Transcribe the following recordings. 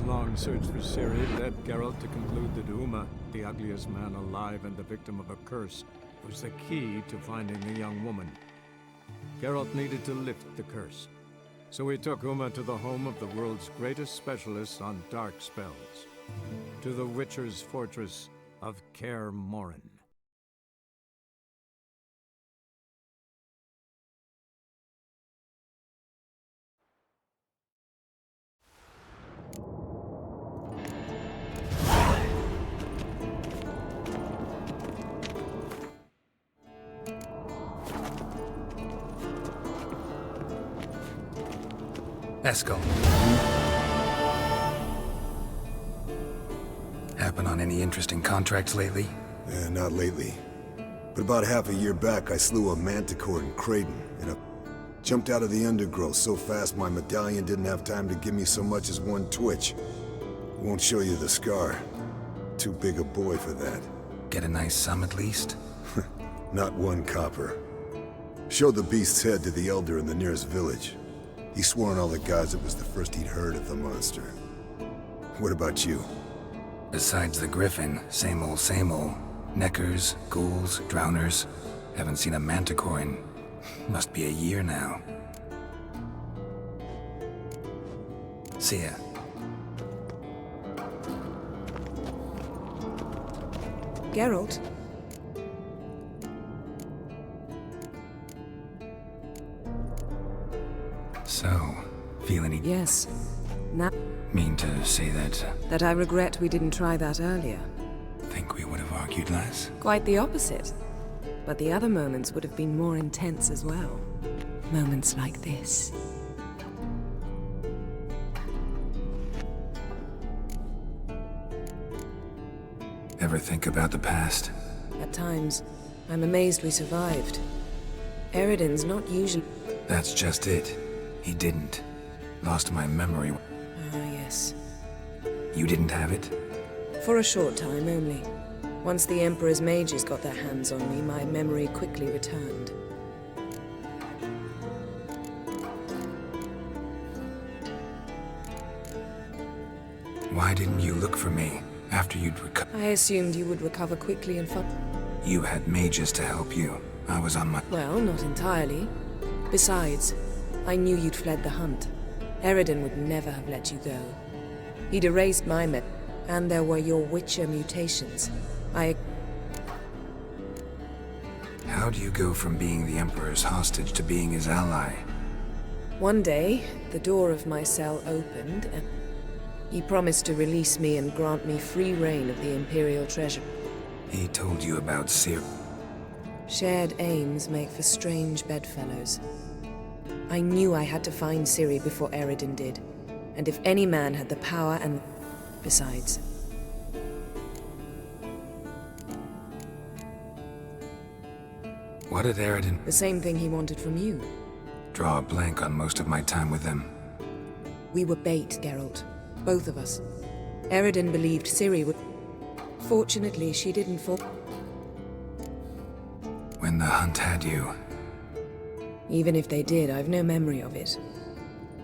long search for Ciri led Geralt to conclude that Uma, the ugliest man alive and the victim of a curse, was the key to finding the young woman. Geralt needed to lift the curse, so he took Uma to the home of the world's greatest specialists on dark spells, to the Witcher's fortress of Kaer Morhen. Eskel. Happen on any interesting contracts lately? Not lately. But about half a year back, I slew a manticore in Creighton, and jumped out of the undergrowth so fast my medallion didn't have time to give me so much as one twitch. Won't show you the scar. Too big a boy for that. Get a nice sum at least? Not one copper. Showed the beast's head to the elder in the nearest village. He swore on all the gods it was the first he'd heard of the monster. What about you? Besides the griffin, same old, same old. Neckers, ghouls, drowners. Haven't seen a manticore in... must be a year now. See ya. Geralt? So, feel any... Yes. Now... Mean to say that... That I regret we didn't try that earlier. Think we would have argued less? Quite the opposite. But the other moments would have been more intense as well. Moments like this. Ever think about the past? At times, I'm amazed we survived. Eridan's not usually... That's just it. He didn't. Lost my memory. Ah, yes. You didn't have it? For a short time only. Once the Emperor's mages got their hands on me, my memory quickly returned. Why didn't you look for me after you'd recovered? I assumed you would recover quickly and You had mages to help you. I was on my... Well, not entirely. Besides, I knew you'd fled the hunt. Eridan would never have let you go. He'd erased my memory, and there were your Witcher mutations. How do you go from being the Emperor's hostage to being his ally? One day, the door of my cell opened, and he promised to release me and grant me free reign of the Imperial treasure. He told you about Ciri. Shared aims make for strange bedfellows. I knew I had to find Ciri before Eridan did, and if any man had the power and... Besides... What did Eridan... The same thing he wanted from you. Draw a blank on most of my time with them. We were bait, Geralt. Both of us. Eridan believed Ciri would... Fortunately, she didn't fall... When the hunt had you... Even if they did, I've no memory of it.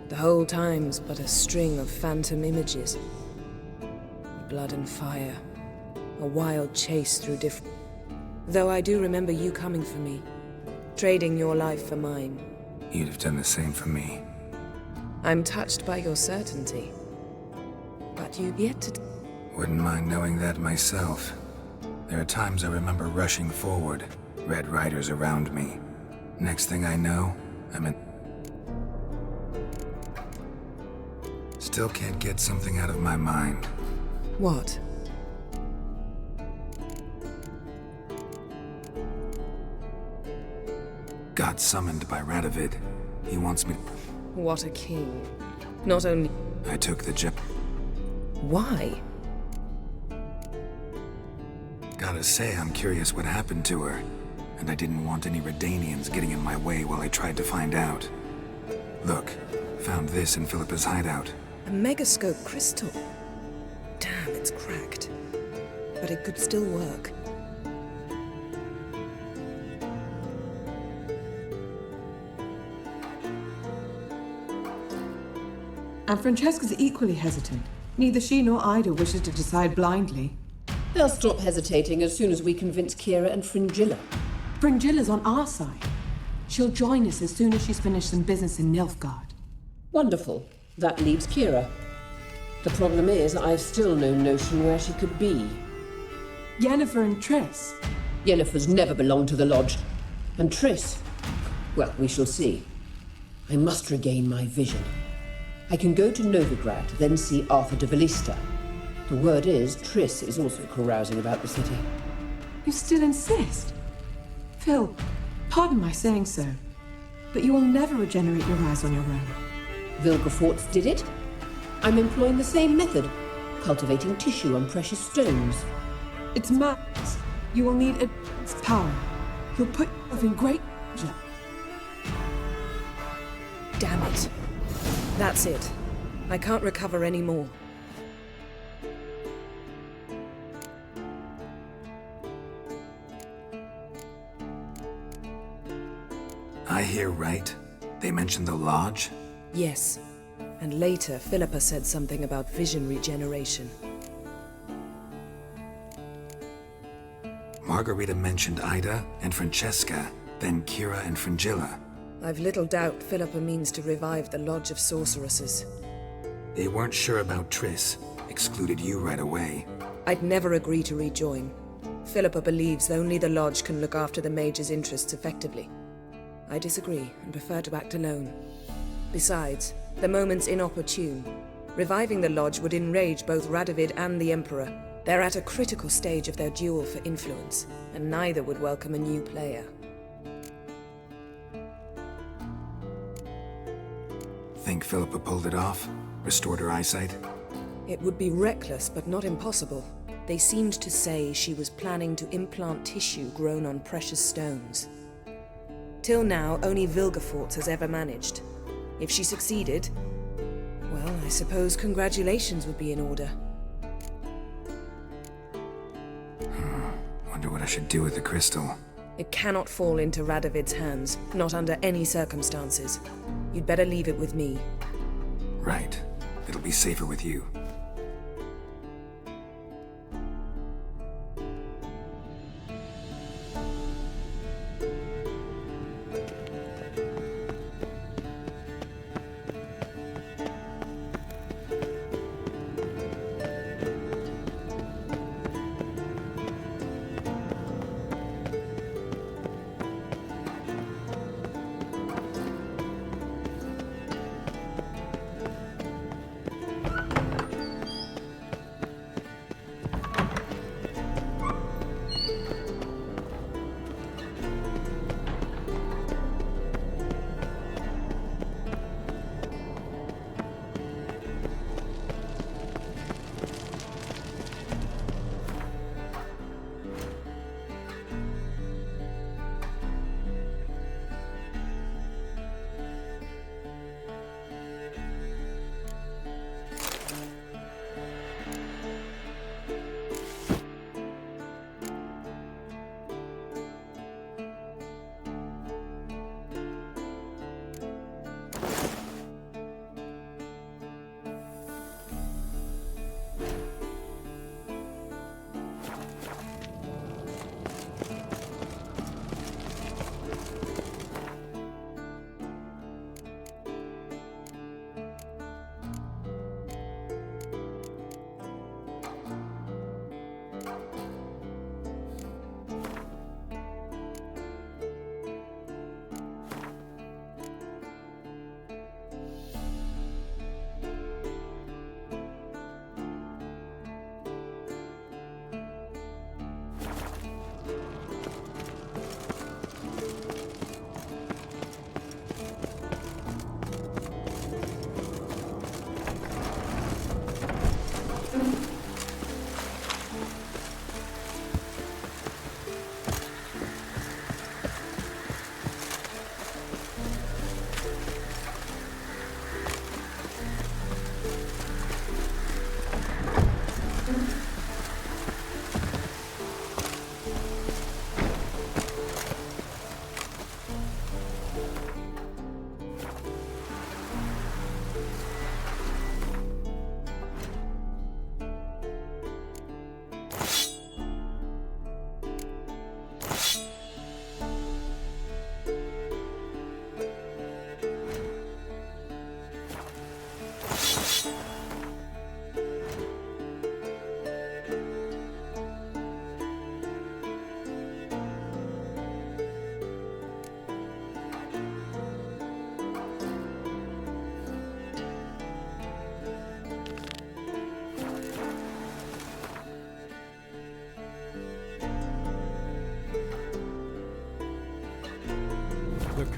The whole time's but a string of phantom images. Blood and fire. A wild chase through different... Though I do remember you coming for me. Trading your life for mine. You'd have done the same for me. I'm touched by your certainty. But you've yet to... Wouldn't mind knowing that myself. There are times I remember rushing forward. Red Riders around me. Next thing I know, I'm in... Still can't get something out of my mind. What? Got summoned by Radovid. He wants me... What a king. Not only... I took the job. Why? Gotta say, I'm curious what happened to her. And I didn't want any Redanians getting in my way while I tried to find out. Look, found this in Philippa's hideout. A megascope crystal. Damn, it's cracked. But it could still work. And Francesca's equally hesitant. Neither she nor Ida wishes to decide blindly. They'll stop hesitating as soon as we convince Kira and Fringilla. Fringilla's on our side. She'll join us as soon as she's finished some business in Nilfgaard. Wonderful. That leaves Kira. The problem is, I've still no notion where she could be. Yennefer and Triss. Yennefer's never belonged to the Lodge. And Triss, well, we shall see. I must regain my vision. I can go to Novigrad, then see Arthur de Valista. The word is, Triss is also carousing about the city. You still insist? Phil, pardon my saying so, but you will never regenerate your eyes on your own. Vilgefortz did it. I'm employing the same method, cultivating tissue on precious stones. It's madness. You will need its power. You'll put yourself in great danger. Damn it. That's it. I can't recover any more. I hear right? They mentioned the Lodge? Yes. And later, Philippa said something about vision regeneration. Margarita mentioned Ida and Francesca, then Kira and Fringilla. I've little doubt Philippa means to revive the Lodge of Sorceresses. They weren't sure about Triss, excluded you right away. I'd never agree to rejoin. Philippa believes only the Lodge can look after the mage's interests effectively. I disagree and prefer to act alone. Besides, the moment's inopportune. Reviving the Lodge would enrage both Radovid and the Emperor. They're at a critical stage of their duel for influence, and neither would welcome a new player. Think Philippa pulled it off? Restored her eyesight? It would be reckless, but not impossible. They seemed to say she was planning to implant tissue grown on precious stones. Till now, only Vilgefortz has ever managed. If she succeeded, well, I suppose congratulations would be in order. Wonder what I should do with the crystal. It cannot fall into Radovid's hands, not under any circumstances. You'd better leave it with me. Right. It'll be safer with you.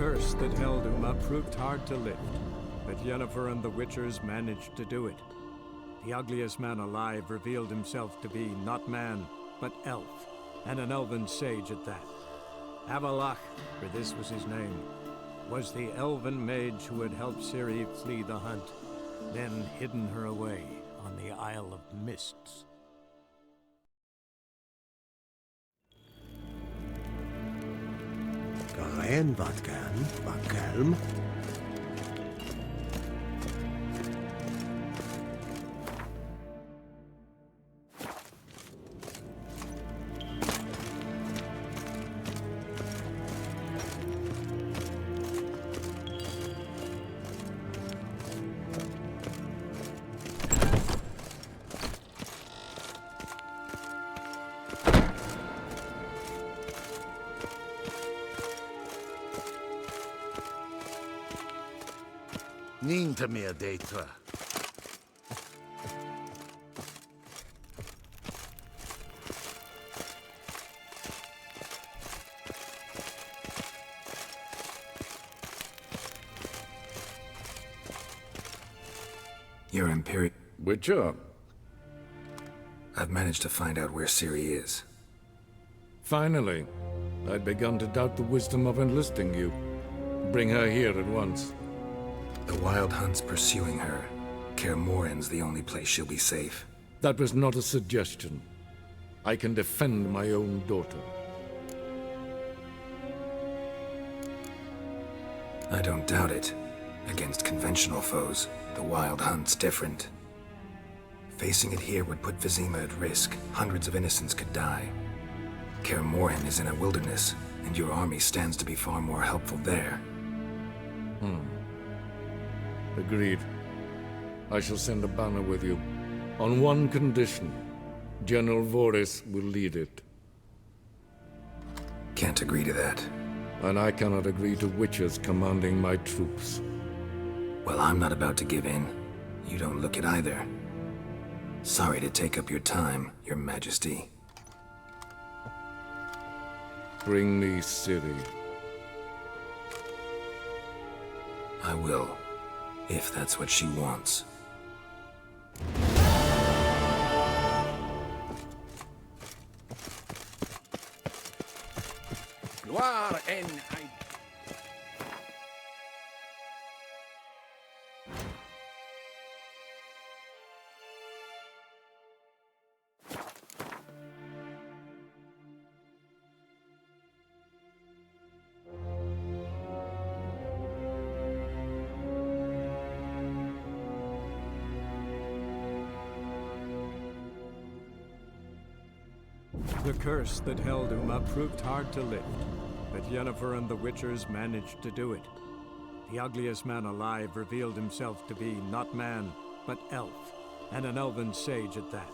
curse that held Uma proved hard to lift, but Yennefer and the Witchers managed to do it. The ugliest man alive revealed himself to be not man, but elf, and an elven sage at that. Avalach, for this was his name, was the elven mage who had helped Ciri flee the hunt, then hidden her away on the Isle of Mists. Gerein wat gern, wat kelm. Ninta meer data. Your Imperial... Witcher. I've managed to find out where Ciri is. Finally. I'd begun to doubt the wisdom of enlisting you. Bring her here at once. The Wild Hunt's pursuing her. Kaer Morhen's the only place she'll be safe. That was not a suggestion. I can defend my own daughter. I don't doubt it. Against conventional foes, the Wild Hunt's different. Facing it here would put Vizima at risk. Hundreds of innocents could die. Kaer Morhen is in a wilderness, and your army stands to be far more helpful there. Agreed. I shall send a banner with you. On one condition. General Voris will lead it. Can't agree to that. And I cannot agree to Witchers commanding my troops. Well, I'm not about to give in. You don't look it either. Sorry to take up your time, Your Majesty. Bring me Ciri. I will, if that's what she wants. Gloire en... The curse that held Uma proved hard to lift, but Yennefer and the Witchers managed to do it. The ugliest man alive revealed himself to be not man, but elf, and an elven sage at that.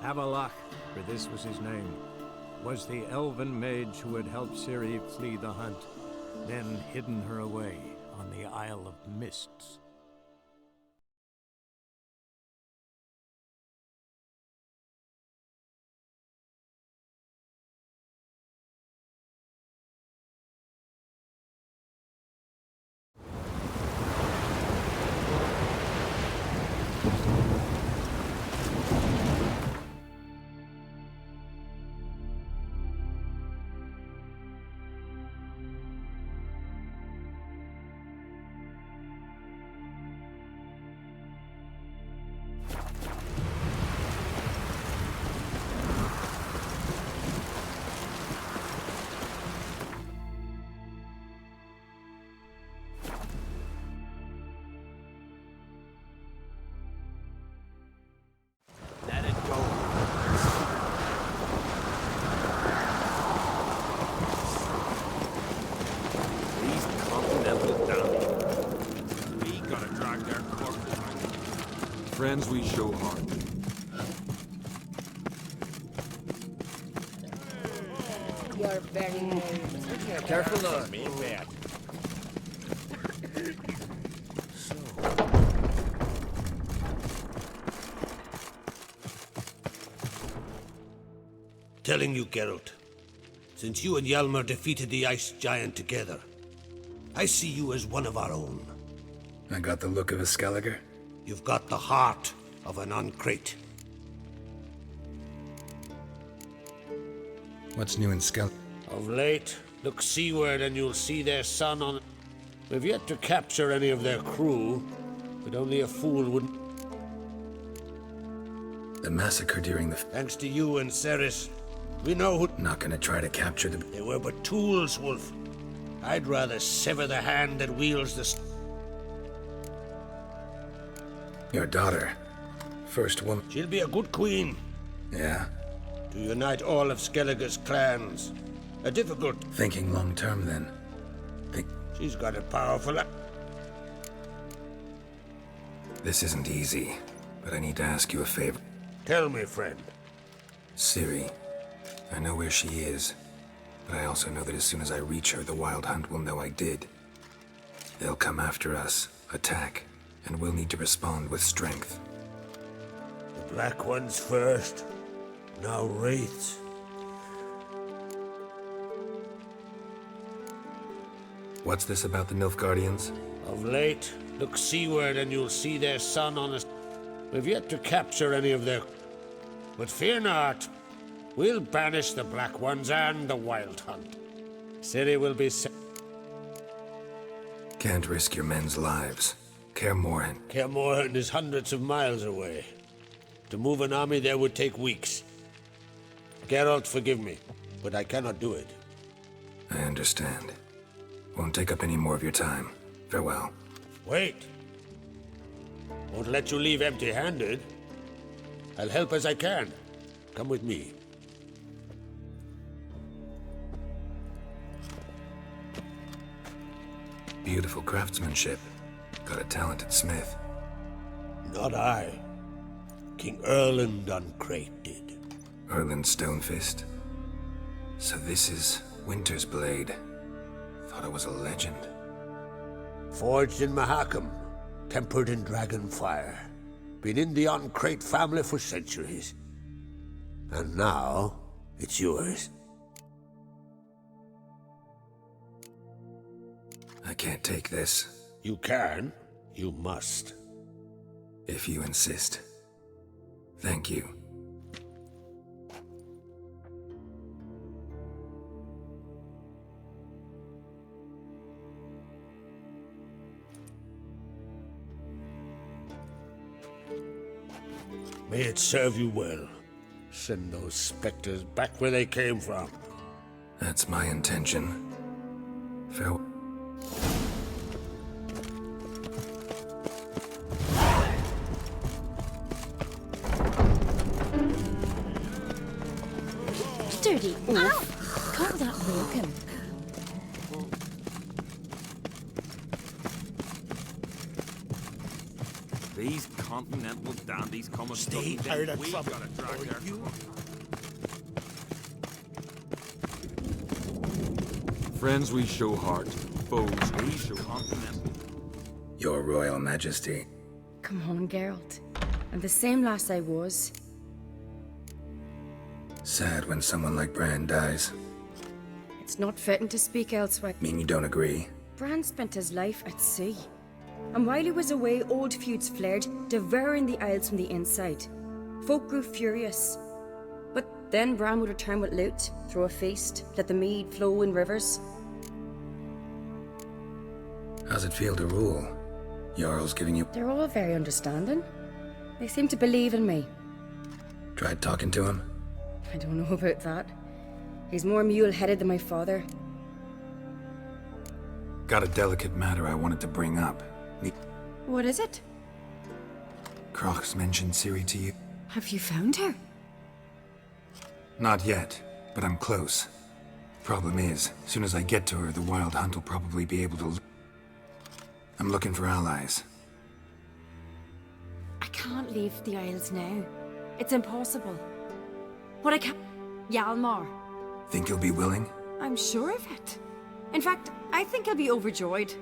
Avalach, for this was his name, was the elven mage who had helped Ciri flee the hunt, then hidden her away on the Isle of Mists. Friends, we show heart. You're very rude. Careful on me, man. Telling you, Geralt, since you and Hjalmar defeated the Ice Giant together, I see you as one of our own. I got the look of a Skelliger? You've got the heart of an uncrate. What's new in Skell? Of late, look seaward and you'll see their sun on... We've yet to capture any of their crew, but only a fool would... The massacre during the... Thanks to you and Ceres, we know who... Not gonna try to capture them. They were but tools, Wolf. I'd rather sever the hand that wields the... Your daughter. First woman... She'll be a good queen. Yeah? To unite all of Skellige's clans. A difficult... Thinking long term, then. She's got a powerful... This isn't easy, but I need to ask you a favor. Tell me, friend. Ciri. I know where she is, but I also know that as soon as I reach her, the Wild Hunt will know I did. They'll come after us, attack, and we'll need to respond with strength. The Black Ones first, now Wraiths. What's this about the Nilfgaardians? Of late, look seaward and you'll see their sun on us. We've yet to capture any of their... But fear not. We'll banish the Black Ones and the Wild Hunt. Ciri will be... Can't risk your men's lives. Kaer Morhen. Kaer Morhen is hundreds of miles away. To move an army there would take weeks. Geralt, forgive me, but I cannot do it. I understand. Won't take up any more of your time. Farewell. Wait. Won't let you leave empty-handed. I'll help as I can. Come with me. Beautiful craftsmanship. Got a talented smith. Not I. King Erland Uncrate did. Erland Stonefist. So this is Winter's Blade. Thought it was a legend. Forged in Mahakam, tempered in dragon fire. Been in the Uncrate family for centuries. And now, it's yours. I can't take this. You can. You must. If you insist. Thank you. May it serve you well. Send those specters back where they came from. That's my intention. Farewell. Dirty oaf. Call that broken. These continental dandies come and Stay out of trouble, or you... Friends we show heart, foes we show continental. Your Royal Majesty. Come on, Geralt. I'm the same lass I was. Sad when someone like Bran dies. It's not fitting to speak elsewhere. Mean you don't agree? Bran spent his life at sea. And while he was away, old feuds flared, devouring the Isles from the inside. Folk grew furious. But then Bran would return with loot, throw a feast, let the mead flow in rivers. How's it feel to rule? Jarl's giving you... They're all very understanding. They seem to believe in me. Tried talking to him? I don't know about that. He's more mule-headed than my father. Got a delicate matter I wanted to bring up. What is it? Crach's mentioned Ciri to you? Have you found her? Not yet, but I'm close. Problem is, as soon as I get to her, the Wild Hunt will probably be able to... I'm looking for allies. I can't leave the Isles now. It's impossible. But I can't... Hjalmar. Think you'll be willing? I'm sure of it. In fact, I think he'll be overjoyed.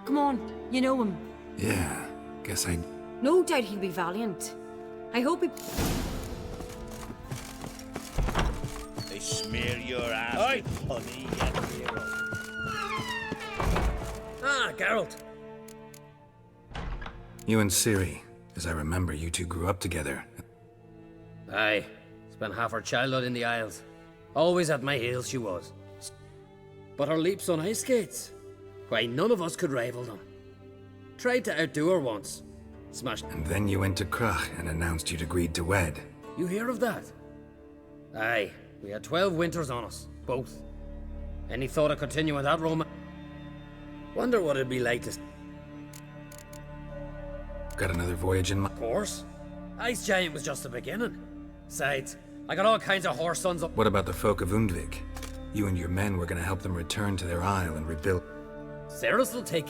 Come on, you know him. Yeah, guess I... No doubt he'll be valiant. I hope he... They smear your ass with honey and hero. Ah, Geralt. You and Ciri. As I remember, you two grew up together. Aye. Spent half her childhood in the Isles. Always at my heels she was. But her leaps on ice skates? Why, none of us could rival them. Tried to outdo her once. Smashed. And then you went to Krach and announced you'd agreed to wed. You hear of that? Aye. We had 12 winters on us. Both. Any thought of continuing that romance? Wonder what it'd be like to... Got another voyage in mind? Of course. Ice Giant was just the beginning. Besides, I got all kinds of horse sons up... What about the folk of Undvik? You and your men were gonna help them return to their isle and rebuild... Cerys will take...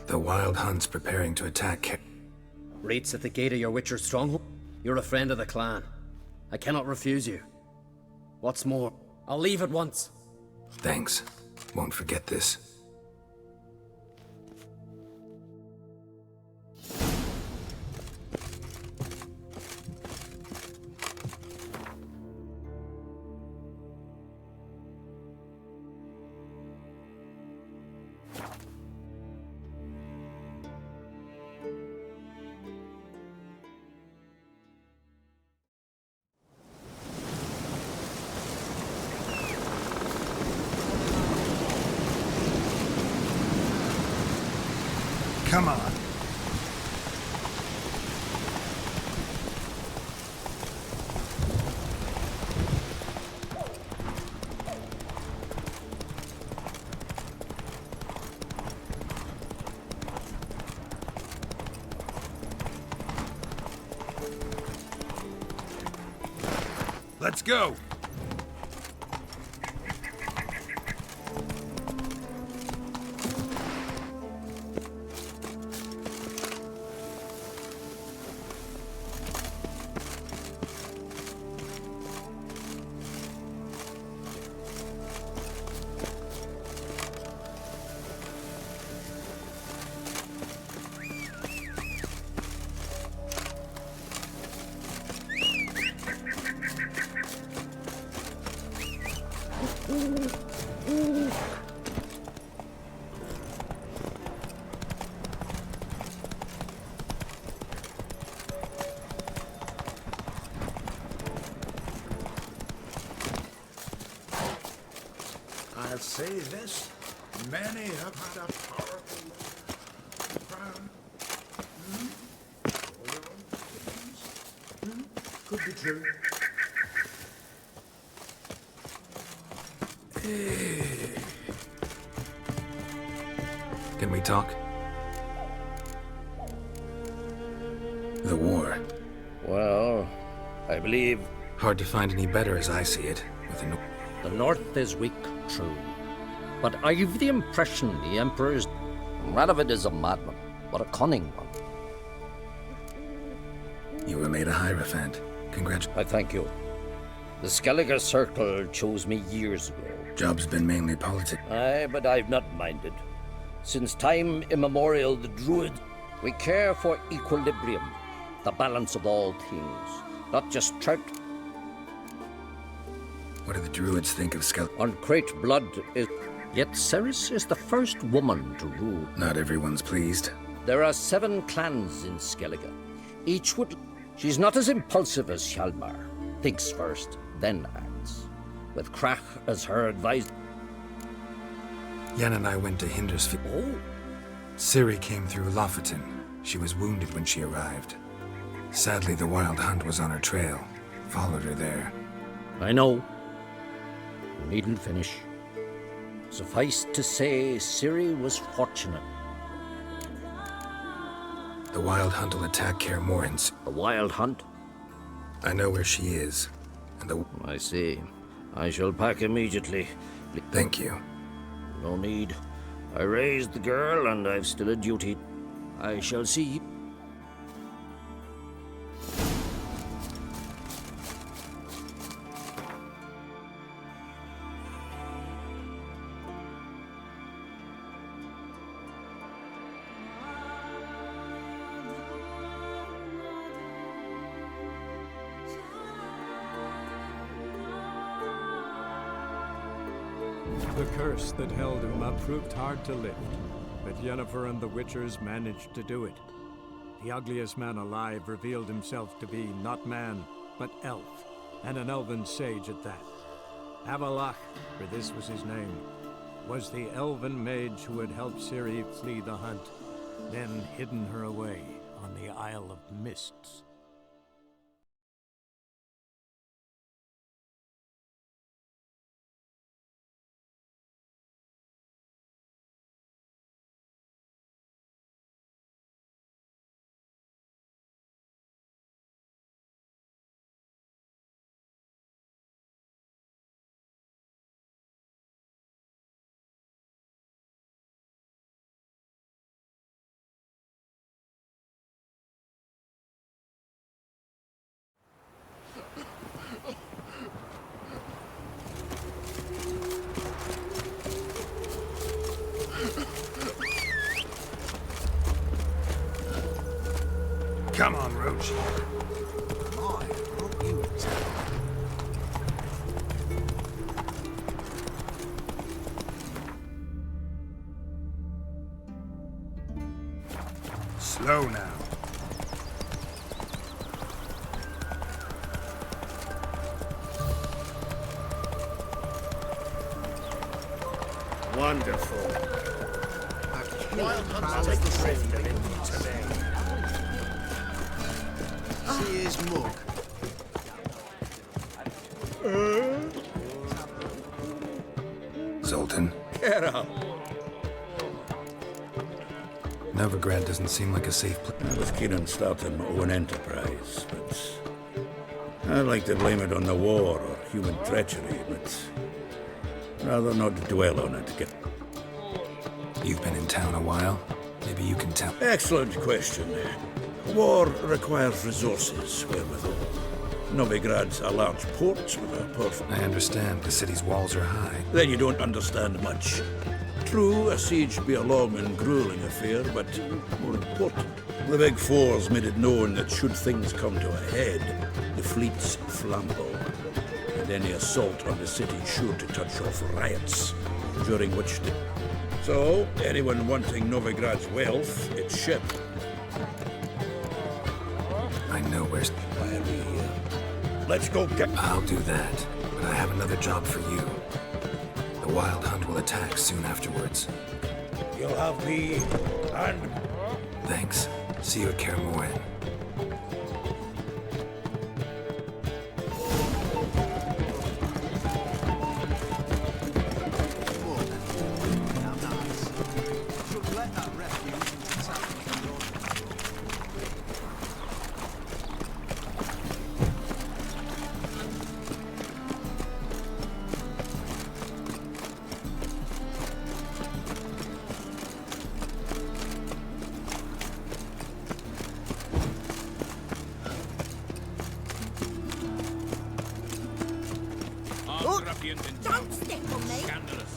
The Wild Hunt's preparing to attack... Rates at the gate of your Witcher stronghold? You're a friend of the clan. I cannot refuse you. What's more, I'll leave at once. Thanks. Won't forget this. Come on. Let's go! I'll say this, many have had a powerful crown. Could be true. Can we talk? The war. Well, I believe... Hard to find any better as I see it. With a The North is weak, true. But I've the impression the Emperor is... Radovid is a madman, but a cunning one. You were made a Hierophant. Congratulations. I thank you. The Skellige Circle chose me years ago. Job's been mainly politics. Aye, but I've not minded. Since time immemorial, the Druids... We care for equilibrium, the balance of all things, not just trout. What do the Druids think of Skel... Uncrate blood is... Yet Cerys is the first woman to rule. Not everyone's pleased. There are 7 clans in Skellige. Each would... She's not as impulsive as Hjalmar. Thinks first, then acts. With Krach as her advisor. Yen and I went to Hindersfield. Oh? Ciri came through Lofoten. She was wounded when she arrived. Sadly, the Wild Hunt was on her trail. Followed her there. I know. You needn't finish. Suffice to say, Ciri was fortunate. The Wild Hunt will attack Kaer Morhen. The Wild Hunt? I know where she is. And the... I see. I shall pack immediately. Thank you. No need. I raised the girl, and I've still a duty. I shall see. The curse that held Uma proved hard to lift, but Yennefer and the Witchers managed to do it. The ugliest man alive revealed himself to be not man, but elf, and an elven sage at that. Avalach, for this was his name, was the elven mage who had helped Ciri flee the hunt, then hidden her away on the Isle of Mists. Come on, Roach. Slow now. Wonderful. Wild Hunt's take the drift of it today. See his mug. Zoltan. Get up. Novigrad doesn't seem like a safe place. I was keen on starting my own enterprise, but I'd like to blame it on the war or human treachery, but rather not dwell on it. You've been in town a while. Maybe you can tell. Excellent question. War requires resources, wherewithal. Novigrad's a large port with a perfect... I understand. The city's walls are high. Then you don't understand much. True, a siege be a long and grueling affair, but more important, the Big Fours made it known that should things come to a head, the fleet's flammable, and any assault on the city sure to touch off riots, during which the... So, anyone wanting Novigrad's wealth, its ship. I know where's... Why are we here? Let's go get... I'll do that, but I have another job for you. The Wild Hunt will attack soon afterwards. You'll have me, and... Thanks. See you at Kaer Morhen. Don't stick on me! Scandalous.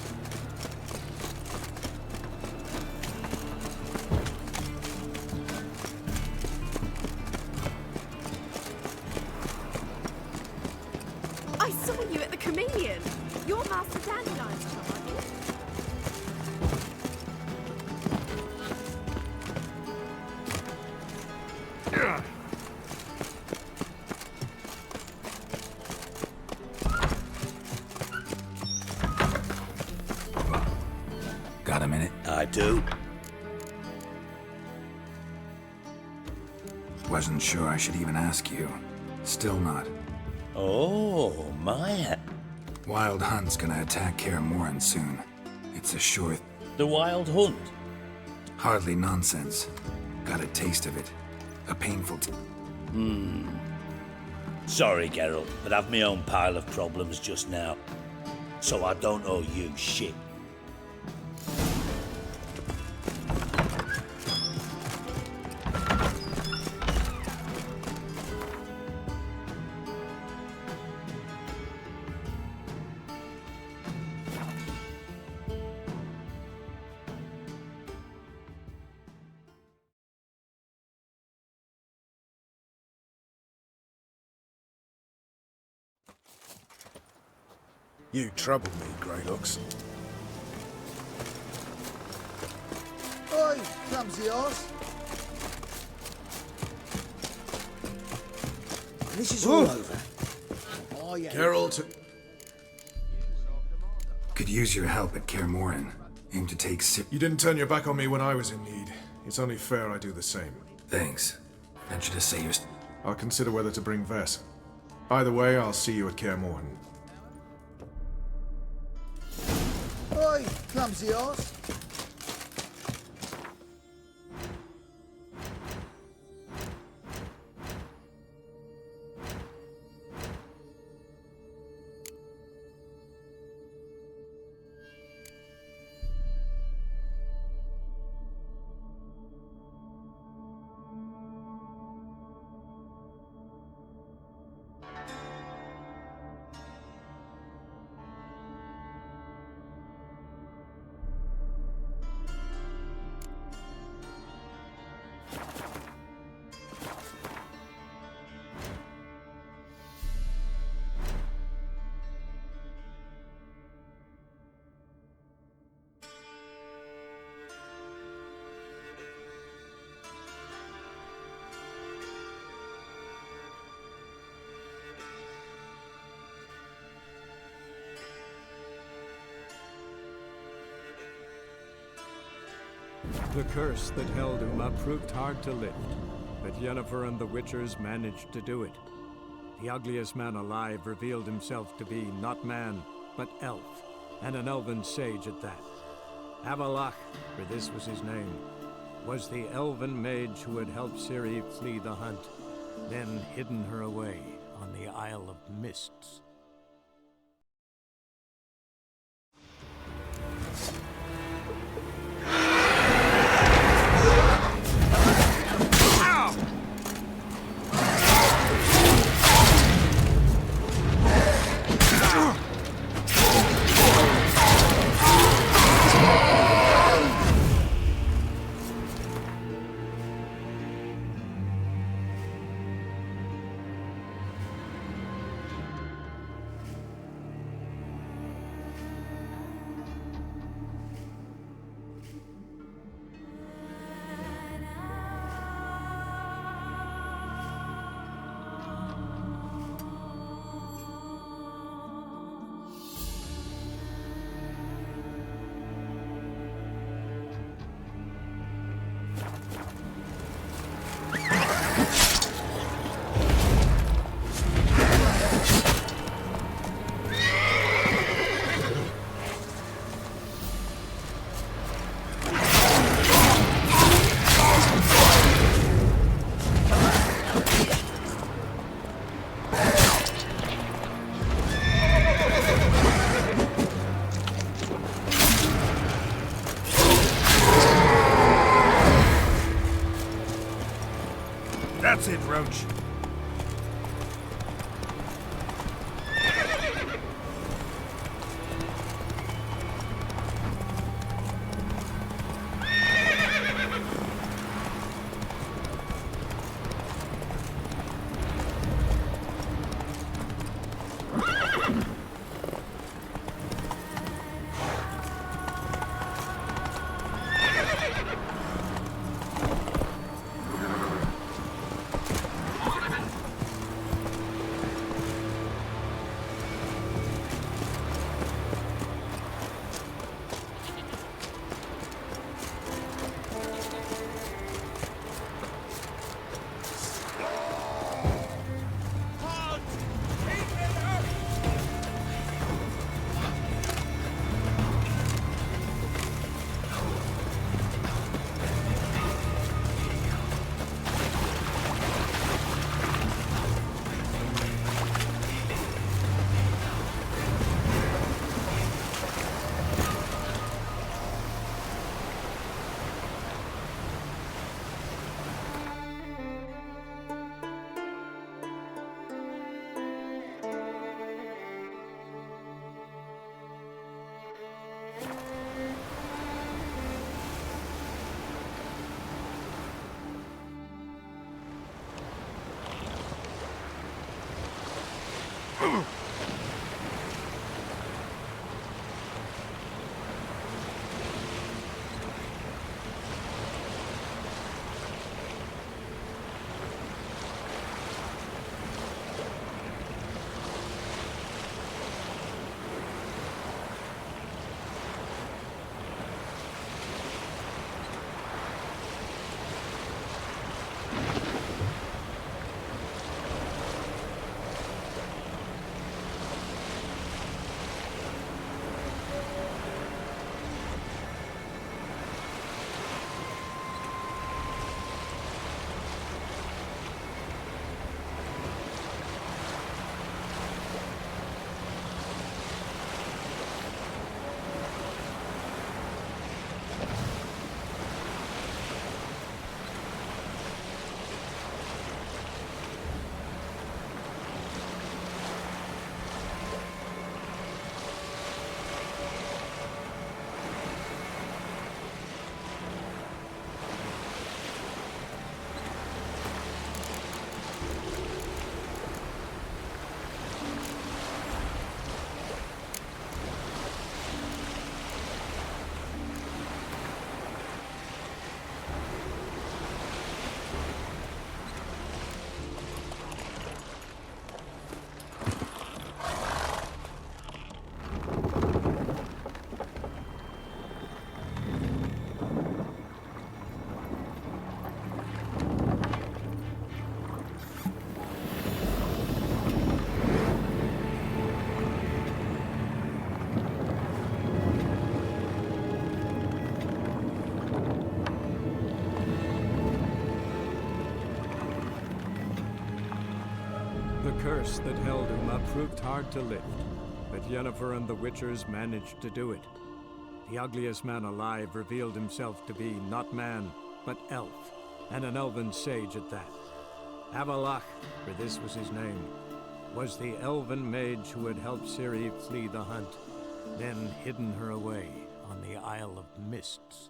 I saw you at the Chameleon. You're Master Dandelion's chum, aren't you? Got a minute? I do. Wasn't sure I should even ask you. Still not. Oh, my... Wild Hunt's gonna attack Kaer Morhen soon. It's a sure... The Wild Hunt? Hardly nonsense. Got a taste of it. A painful... Sorry, Geralt, but I've my own pile of problems just now. So I don't owe you shit. You trouble me, Greylocks. Oi, clumsy horse. This is all over. Oh, yeah. Geralt. Could use your help at Kaer Morhen. Aim to take You didn't turn your back on me when I was in need. It's only fair I do the same. Thanks. Venture to say you're... I'll consider whether to bring Vess. Either way, I'll see you at Kaer Morhen. Oi, clumsy horse. The curse that held Uma proved hard to lift, but Yennefer and the Witchers managed to do it. The ugliest man alive revealed himself to be not man, but elf, and an elven sage at that. Avalach, for this was his name, was the elven mage who had helped Ciri flee the hunt, then hidden her away on the Isle of Mists. That's it, Roach. curse that held Uma proved hard to lift, but Yennefer and the Witchers managed to do it. The ugliest man alive revealed himself to be not man, but elf, and an elven sage at that. Avalach, for this was his name, was the elven mage who had helped Ciri flee the hunt, then hidden her away on the Isle of Mists.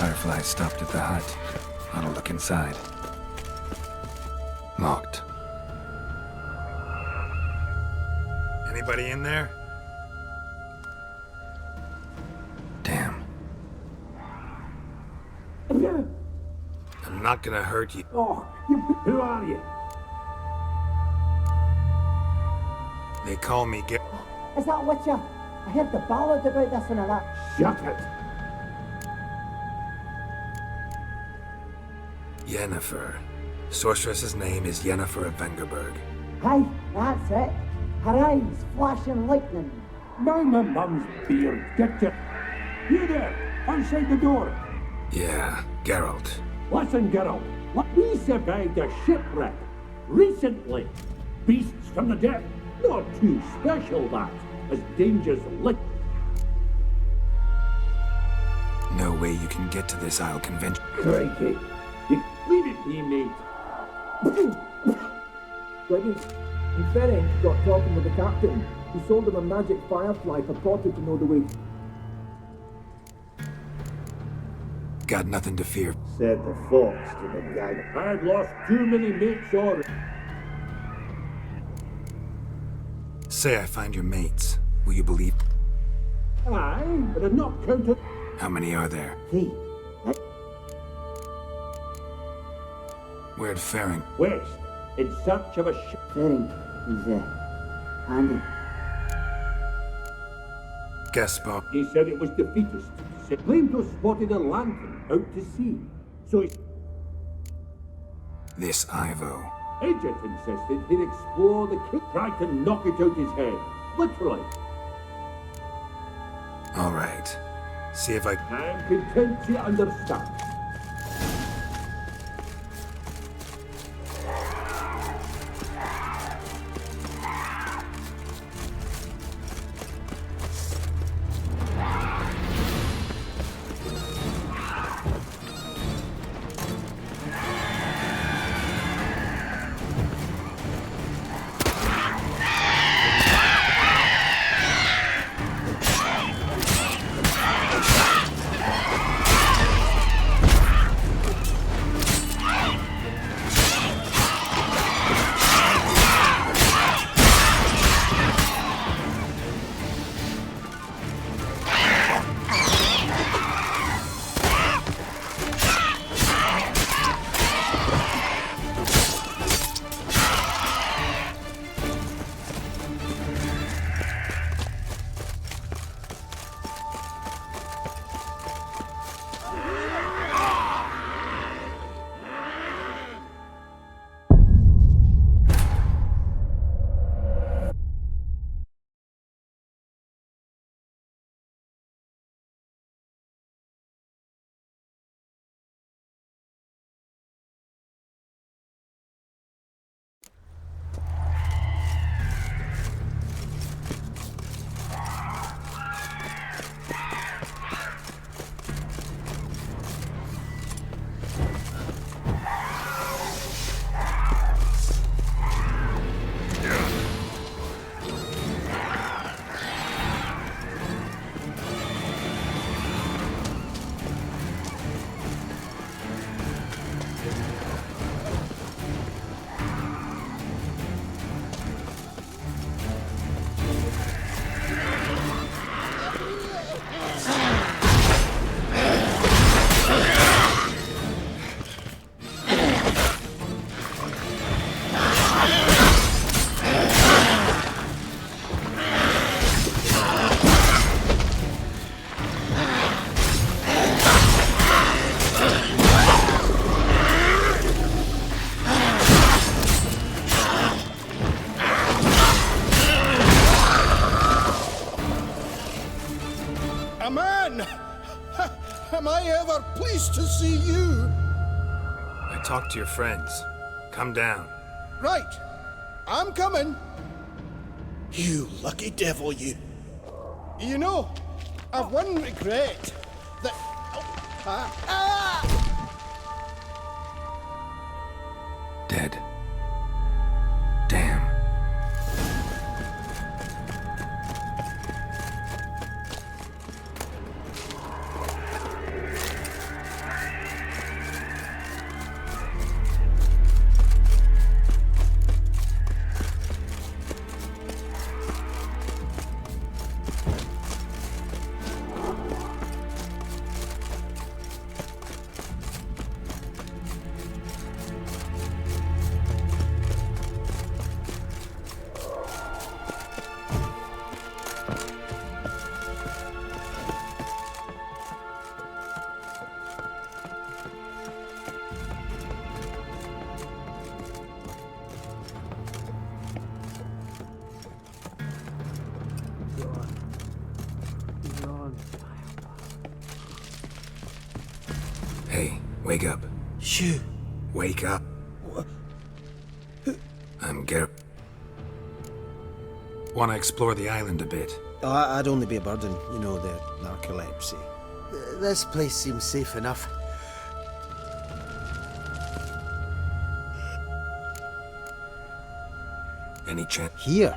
Fireflies stopped at the hut. On a look inside. Locked. Anybody in there? Damn. I'm not gonna hurt you. Oh, who are you? They call me Is that Witcher? I heard the ballad about this and that. Shut it! Yennefer. Sorceress's name is Yennefer of Vengerberg. Aye, that's it. Her eyes flashing lightning. My mum's beard, get your... You there, outside the door. Yeah, Geralt. Listen, Geralt. We survived a shipwreck recently. Beasts from the depth. Not too special, that. As dangers lit. No way you can get to this Isle convention. Crikey. Leave it be, mate. Ferry got talking with the captain. He sold him a magic firefly purported to know the way. Got nothing to fear. Said the fox to the gang. I've lost too many mates already. Say I find your mates. Will you believe? Aye, but I've not counted. How many are there? Hey. Where'd Faring? West, in search of a ship. Ferry is, handy. Gaspar. He said it was defeatist. He claimed to have spotted a lantern out to sea. So he... This Ivo. Agent insisted he'd explore the cave. Tried to knock it out his head. Literally. All right. See if I... I'm content to understand. Am I ever pleased to see you? I talked to your friends. Come down. Right. I'm coming. You lucky devil, you. You know, I've one regret. That... Dead. Damn. Wake up. Shoo. Wake up. I'm Garrett. Want to explore the island a bit? Oh, I'd only be a burden, you know, the narcolepsy. This place seems safe enough. Any chance? Here?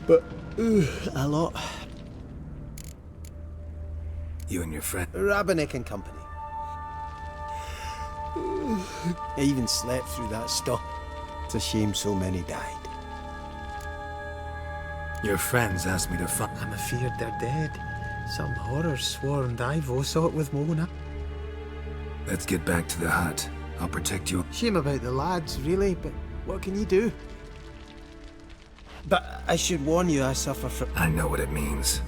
But, a lot. You and your friend? Rabbinick and company. I even slept through that stuff. It's a shame so many died. Your friends asked me to find... I'm afeard they're dead. Some horrors swarmed. Ivo saw it with Mona. Let's get back to the hut. I'll protect you. Shame about the lads, really, but what can you do? But I should warn you, I suffer from... I know what it means.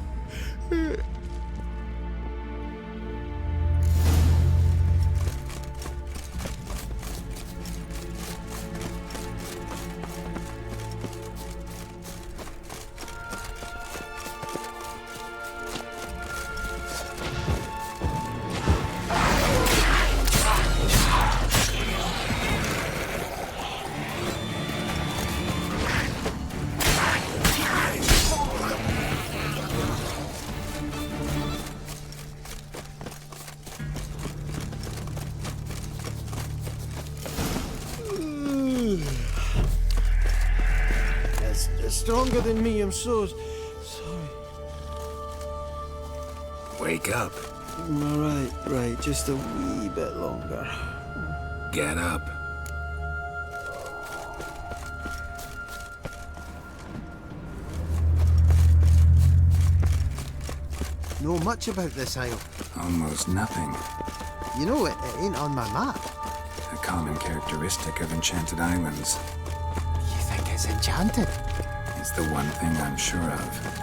Stronger than me, I'm so sorry. Wake up. Right, just a wee bit longer. Get up. Know much about this isle? Almost nothing. You know, it ain't on my map. A common characteristic of enchanted islands. You think it's enchanted? It's the one thing I'm sure of.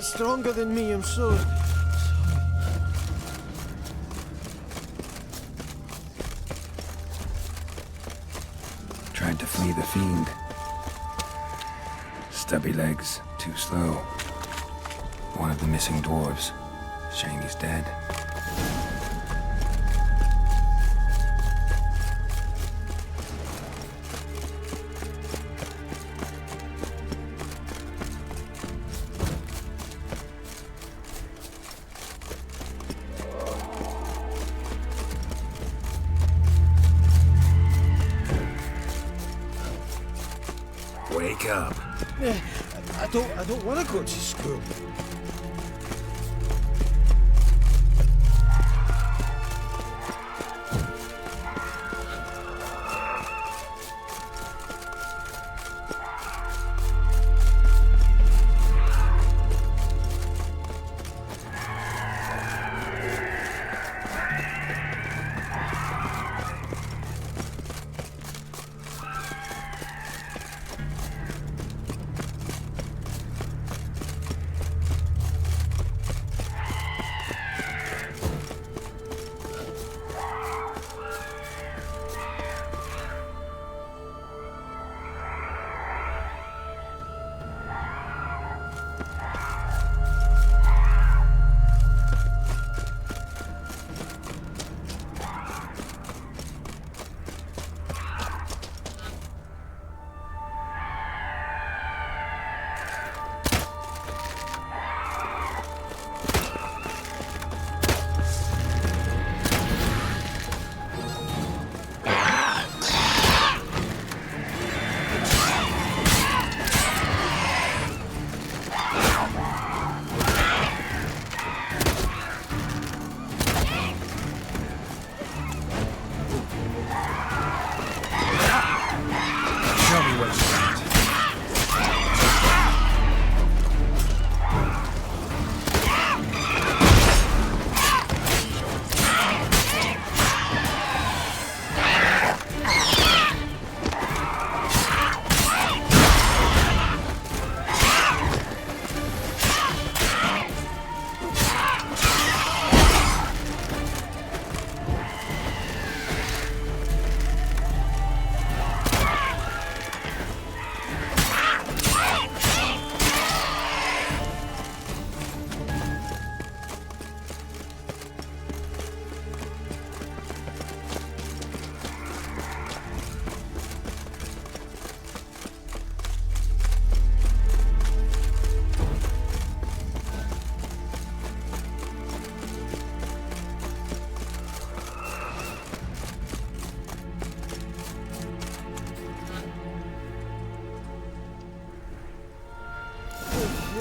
Stronger than me, I'm so sorry. Tried to flee the fiend. Stubby legs, too slow. One of the missing dwarves. Shame he's dead. Wake up. I don't want to go to school.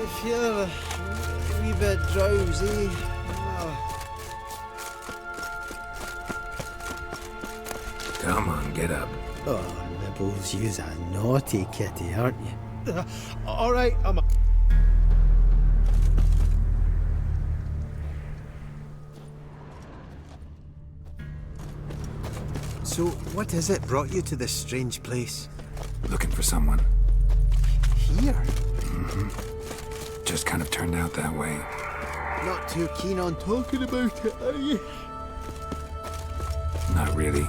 if you're a wee bit drowsy... Come on, get up. Oh, Nibbles, you's a naughty kitty, aren't you? All right, I'm... So, what is it brought you to this strange place? Looking for someone. Here? Mm-hmm. Just kind of turned out that way. Not too keen on talking about it, are you? Not really.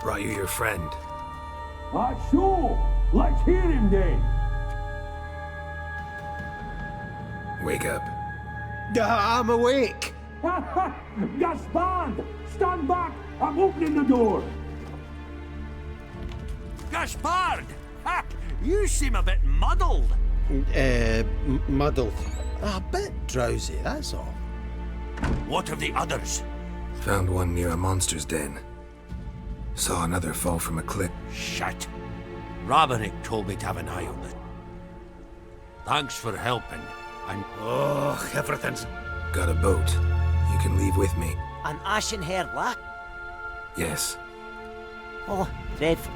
Brought you your friend. Sure. Let's hear him then. Wake up. I'm awake. Gaspard! Stand back! I'm opening the door. Gaspard! Ha! You seem a bit muddled. Muddled. A bit drowsy, that's all. What of the others? Found one near a monster's den. Saw another fall from a cliff. Shit. Roberick told me to have an eye on it. Thanks for helping. Everything's... Got a boat. You can leave with me. An ashen-haired lad? Yes. Oh, dreadful.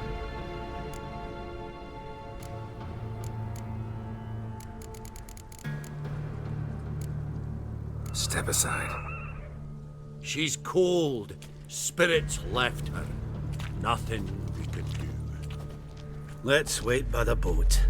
Step aside. She's cold. Spirits left her. Nothing we could do. Let's wait by the boat.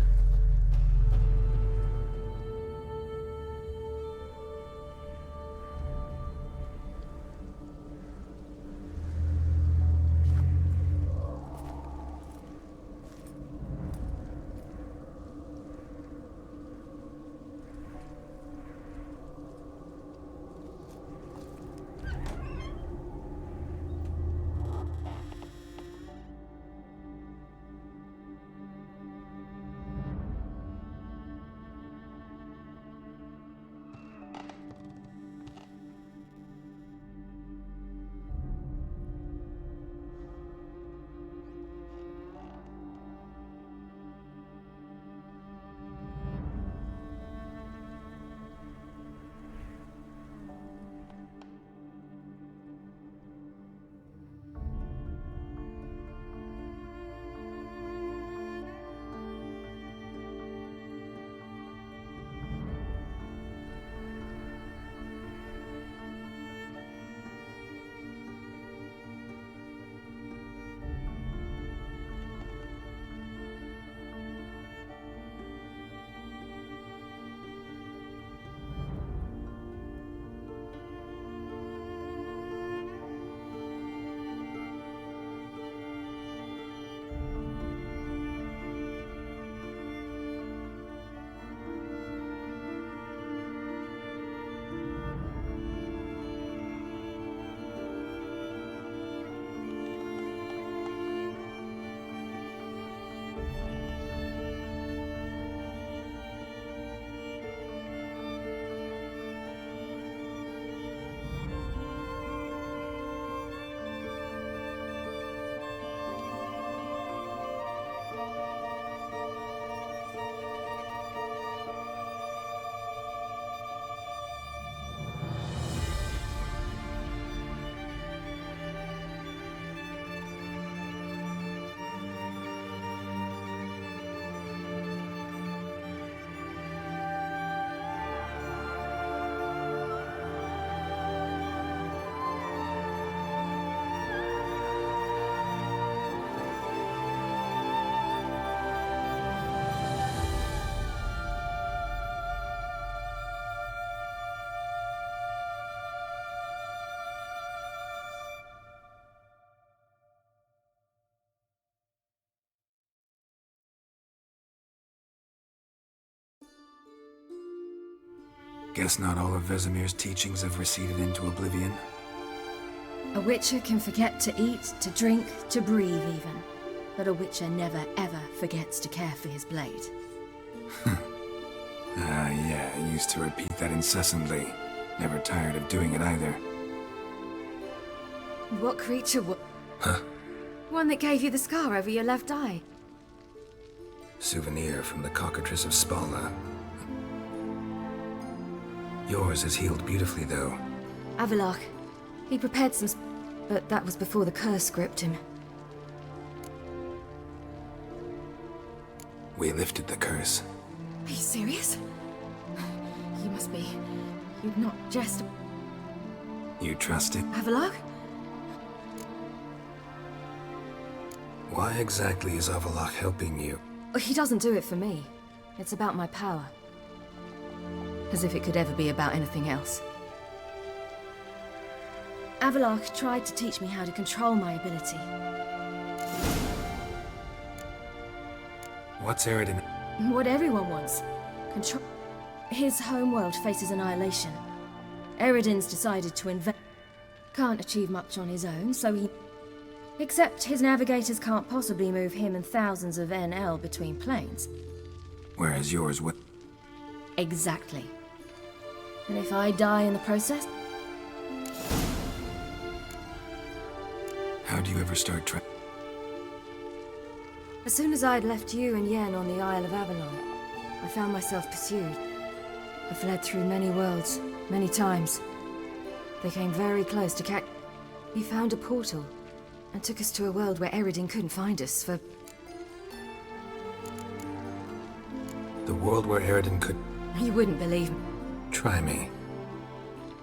Guess not all of Vesemir's teachings have receded into oblivion. A witcher can forget to eat, to drink, to breathe even. But a witcher never ever forgets to care for his blade. Yeah, I used to repeat that incessantly. Never tired of doing it either. What creature was... Huh? One that gave you the scar over your left eye. Souvenir from the cockatrice of Spala. Yours has healed beautifully, though. Avalok. He prepared some... But that was before the curse gripped him. We lifted the curse. Are you serious? You must be... You'd not jest... You trust it? Avalok? Why exactly is Avalok helping you? He doesn't do it for me. It's about my power. As if it could ever be about anything else. Avalok tried to teach me how to control my ability. What's Eridan? What everyone wants. Control... His homeworld faces annihilation. Eridan's decided to invent... Can't achieve much on his own, so he... Except his navigators can't possibly move him and thousands of NL between planes. Whereas yours would... Exactly. And if I die in the process... How do you ever start trying? As soon as I'd left you and Yen on the Isle of Avalon, I found myself pursued. I fled through many worlds, many times. They came very close to catch... We found a portal, and took us to a world where Eridan couldn't find us for... The world where Eridan could... You wouldn't believe me. Try me.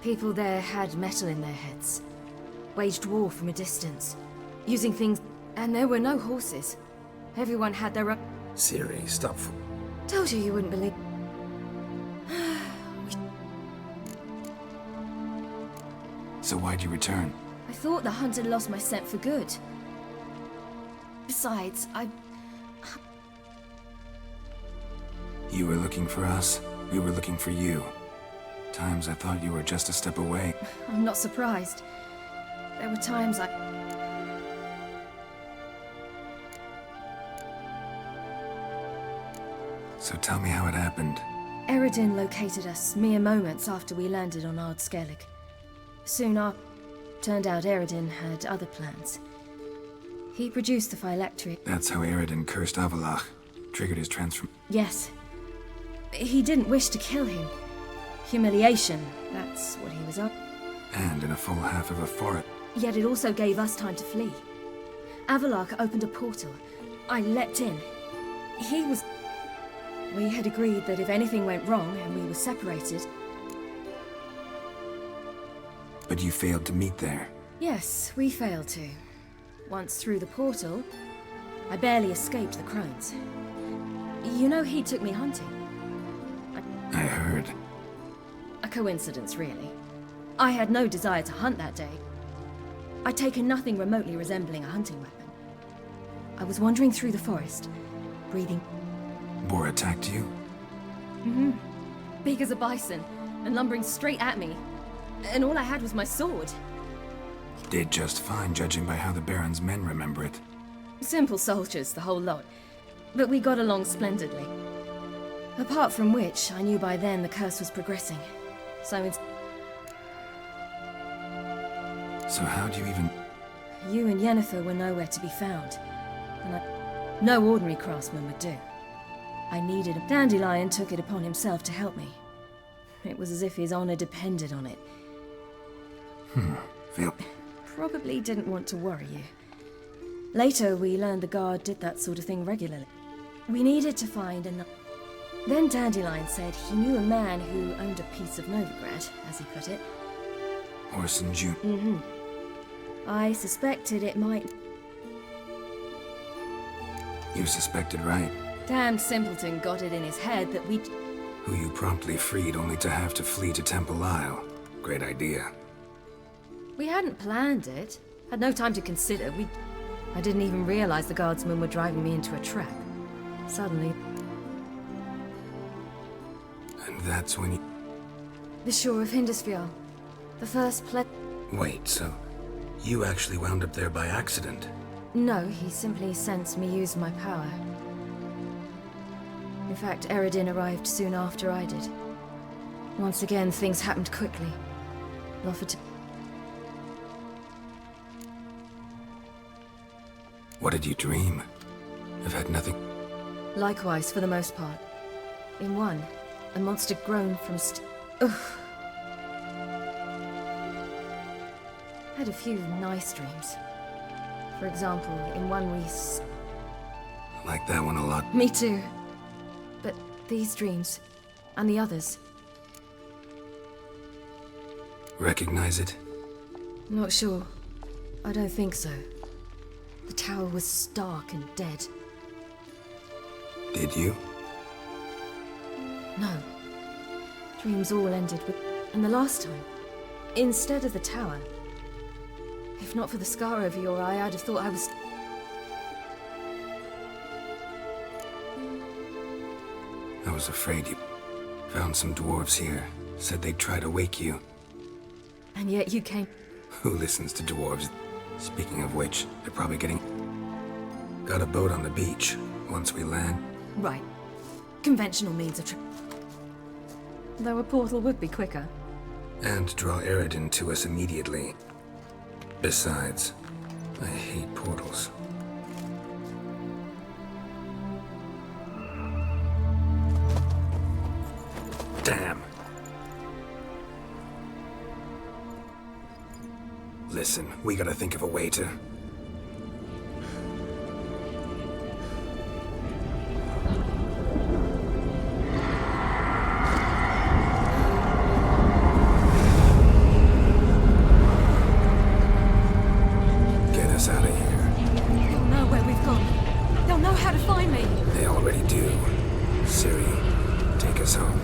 People there had metal in their heads. Waged war from a distance. Using things... And there were no horses. Everyone had their own... Siri, stop. Told you you wouldn't believe... So why'd you return? I thought the hunt had lost my scent for good. Besides, You were looking for us. We were looking for you. Times I thought you were just a step away. I'm not surprised. There were times So tell me how it happened. Eridan located us mere moments after we landed on Ard Skellig. Soon after, turned out Eridan had other plans. He produced the phylactery. That's how Eridan cursed Avalok. Triggered his transform... Yes. He didn't wish to kill him. Humiliation, that's what he was up. And in a full half of a forest. Yet it also gave us time to flee. Avalok opened a portal. I leapt in. He was... We had agreed that if anything went wrong and we were separated... But you failed to meet there. Yes, we failed to. Once through the portal, I barely escaped the crones. You know he took me hunting. I heard. A coincidence, really. I had no desire to hunt that day. I'd taken nothing remotely resembling a hunting weapon. I was wandering through the forest, breathing... Boar attacked you? Mm-hmm. Big as a bison, and lumbering straight at me. And all I had was my sword. Did just fine, judging by how the Baron's men remember it. Simple soldiers, the whole lot. But we got along splendidly. Apart from which, I knew by then the curse was progressing. So how'd you even... You and Yennefer were nowhere to be found. And no ordinary craftsman would do. I needed a... Dandelion took it upon himself to help me. It was as if his honor depended on it. Phil. Probably didn't want to worry you. Later, we learned the guard did that sort of thing regularly. We needed to find another... Then Dandelion said he knew a man who owned a piece of Novigrad, as he put it. Orson Jr. Mm-hmm. I suspected it might... You suspected right. Damned simpleton got it in his head that we... Who you promptly freed only to have to flee to Temple Isle. Great idea. We hadn't planned it. Had no time to consider. I didn't even realize the guardsmen were driving me into a trap. Suddenly... And that's when you... The shore of Hindisfjall. The first Wait, so... You actually wound up there by accident? No, he simply sensed me use my power. In fact, Eredin arrived soon after I did. Once again, things happened quickly. Offered to... What did you dream? I've had nothing. Likewise, for the most part. In one, a monster grown from had a few nice dreams. For example, in one we I like that one a lot. Me too. But these dreams, and the others... Recognize it? Not sure. I don't think so. The tower was stark and dead. Did you? No. Dreams all ended with... And the last time, instead of the tower... If not for the scar over your eye, I'd have thought I was... I was afraid you found some dwarves here. Said they'd try to wake you. And yet you came... Who listens to dwarves? Speaking of which, they're probably getting... Got a boat on the beach. Once we land... Right. Conventional means of trip. Though a portal would be quicker. And draw Eredin to us immediately. Besides, I hate portals. Damn. Listen, we gotta think of a way to... Get us out of here. They'll know where we've gone. They'll know how to find me. They already do. Ciri, take us home.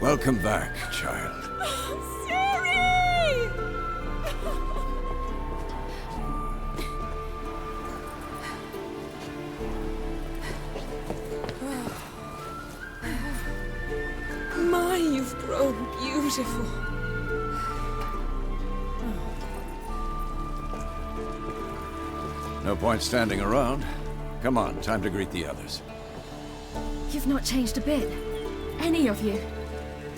Welcome back, child. Ciri! My, you've grown beautiful. No point standing around. Come on, time to greet the others. You've not changed a bit. Any of you.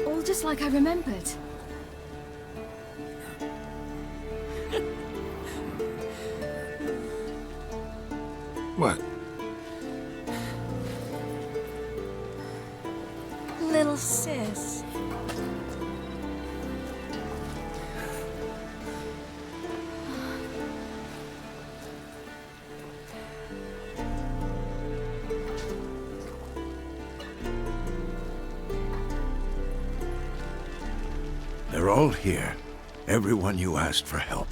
All just like I remembered. What? Little sis. They're all here. Everyone you asked for help.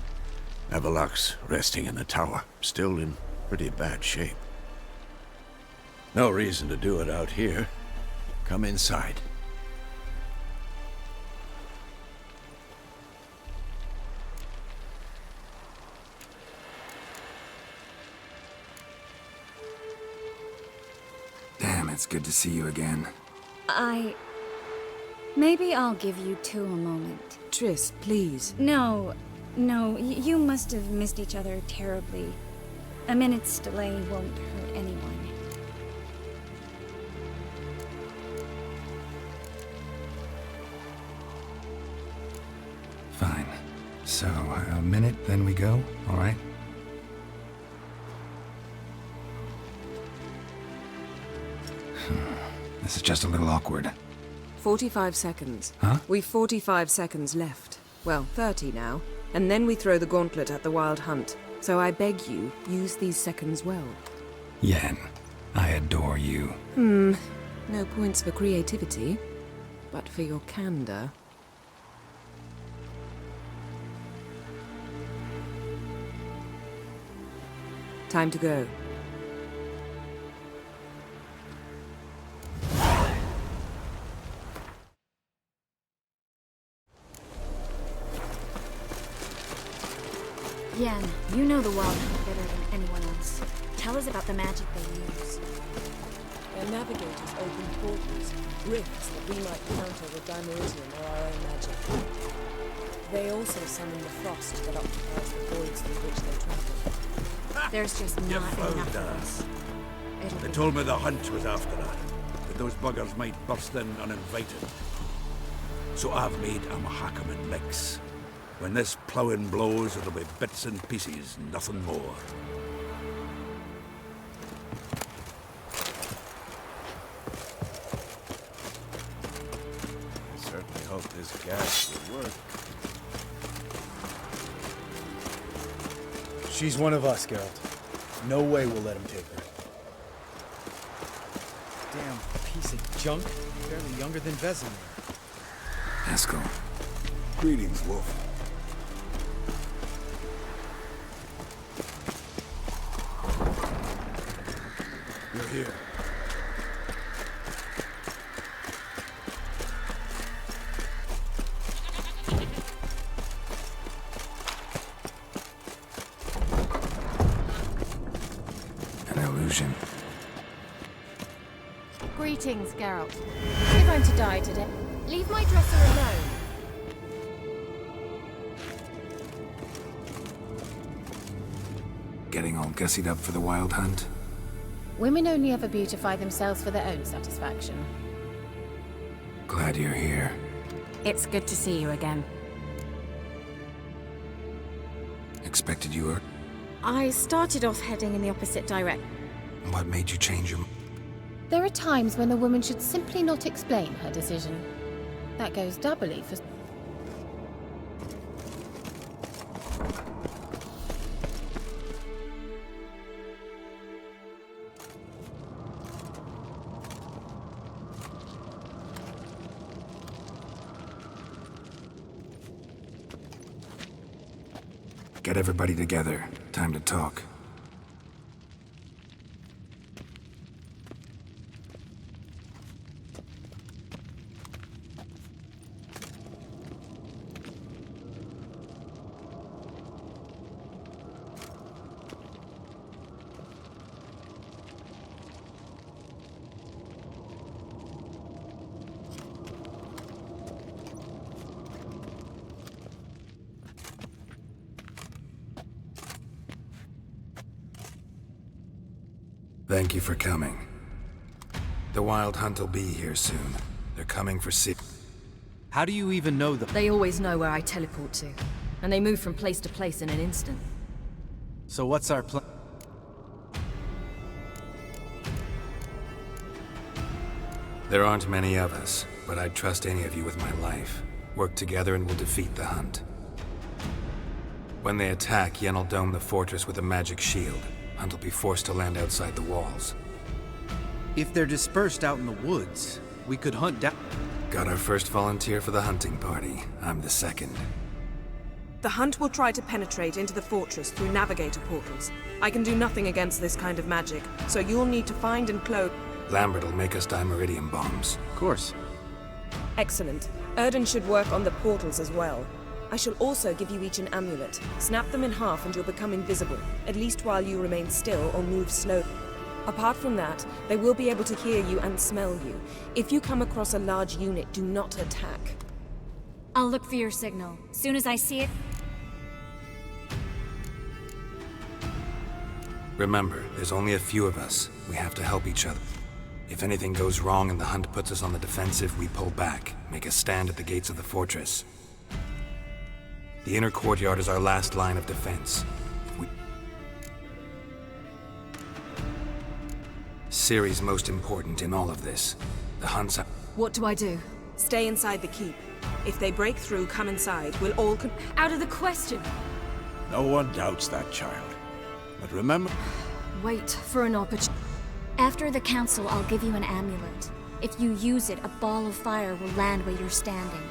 Avalok's resting in the tower, still in pretty bad shape. No reason to do it out here. Come inside. Damn, it's good to see you again. Maybe I'll give you two a moment. Triss, please. No, you must have missed each other terribly. A minute's delay won't hurt anyone. Fine. So, a minute, then we go, all right? This is just a little awkward. 45 seconds. Huh? We've 45 seconds left. Well, 30 now. And then we throw the gauntlet at the Wild Hunt. So I beg you, use these seconds well. Yen, I adore you. No points for creativity, but for your candor. Time to go. Yen, you know the Wild Hunt better than anyone else. Tell us about the magic they use. Their navigators open portals, rifts that we might counter with Dimeridium or our own magic. They also summon the frost that occupies the voids through which they travel. There's just You not found enough her. of us. They told me the hunt was after her, that those buggers might burst in uninvited. So I've made a Mahakaman mix. When this ploughing blows, it'll be bits and pieces, nothing more. I certainly hope this gas will work. She's one of us, Geralt. No way we'll let him take her. Damn piece of junk. Barely younger than Vesemir. Haskell. Greetings, Wolf. You're here. An illusion. Greetings, Geralt. You're going to die today. Leave my dresser alone. Getting all gussied up for the Wild Hunt? Women only ever beautify themselves for their own satisfaction. Glad you're here. It's good to see you again. Expected you were. I started off heading in the opposite direction. What made you change your... There are times when a woman should simply not explain her decision. That goes doubly for... Get everybody together. Time to talk. Thank you for coming. The Wild Hunt will be here soon. They're coming for How do you even know them? They always know where I teleport to, and they move from place to place in an instant. So what's our plan? There aren't many of us, but I'd trust any of you with my life. Work together and we'll defeat the Hunt. When they attack, Yen will dome the fortress with a magic shield. Hunt will be forced to land outside the walls. If they're dispersed out in the woods, we could hunt down... Got our first volunteer for the hunting party. I'm the second. The Hunt will try to penetrate into the fortress through navigator portals. I can do nothing against this kind of magic, so you'll need to find and close... Lambert will make us dimeridium bombs. Of course. Excellent. Erden should work on the portals as well. I shall also give you each an amulet. Snap them in half and you'll become invisible, at least while you remain still or move slowly. Apart from that, they will be able to hear you and smell you. If you come across a large unit, do not attack. I'll look for your signal. Soon as I see it... Remember, there's only a few of us. We have to help each other. If anything goes wrong and the Hunt puts us on the defensive, we pull back, make a stand at the gates of the fortress. The inner courtyard is our last line of defense. Ciri's most important in all of this. The Hunt's... What do I do? Stay inside the keep. If they break through, come inside. We'll all Out of the question! No one doubts that, child. But remember... Wait for an opportunity. After the council, I'll give you an amulet. If you use it, a ball of fire will land where you're standing.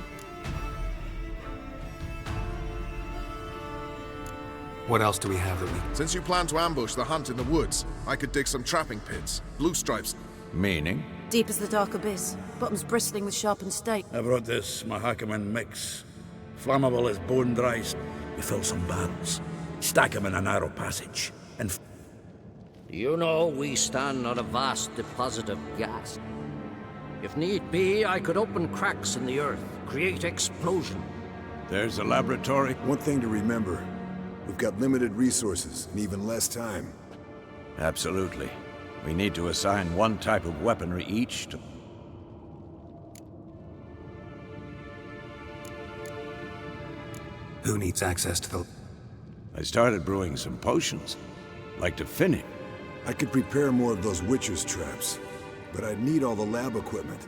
What else do we have that we... Since you plan to ambush the Hunt in the woods, I could dig some trapping pits. Blue stripes. Meaning? Deep as the dark abyss. Bottoms bristling with sharpened stake. I brought this Mahakaman mix. Flammable as bone dry. We fill some barrels. Stack them in a narrow passage. And... You know, we stand on a vast deposit of gas. If need be, I could open cracks in the earth, create explosion. There's a laboratory. One thing to remember. We've got limited resources, and even less time. Absolutely. We need to assign one type of weaponry each to... Who needs access to the... I started brewing some potions. Like to finish. I could prepare more of those Witcher's traps, but I'd need all the lab equipment.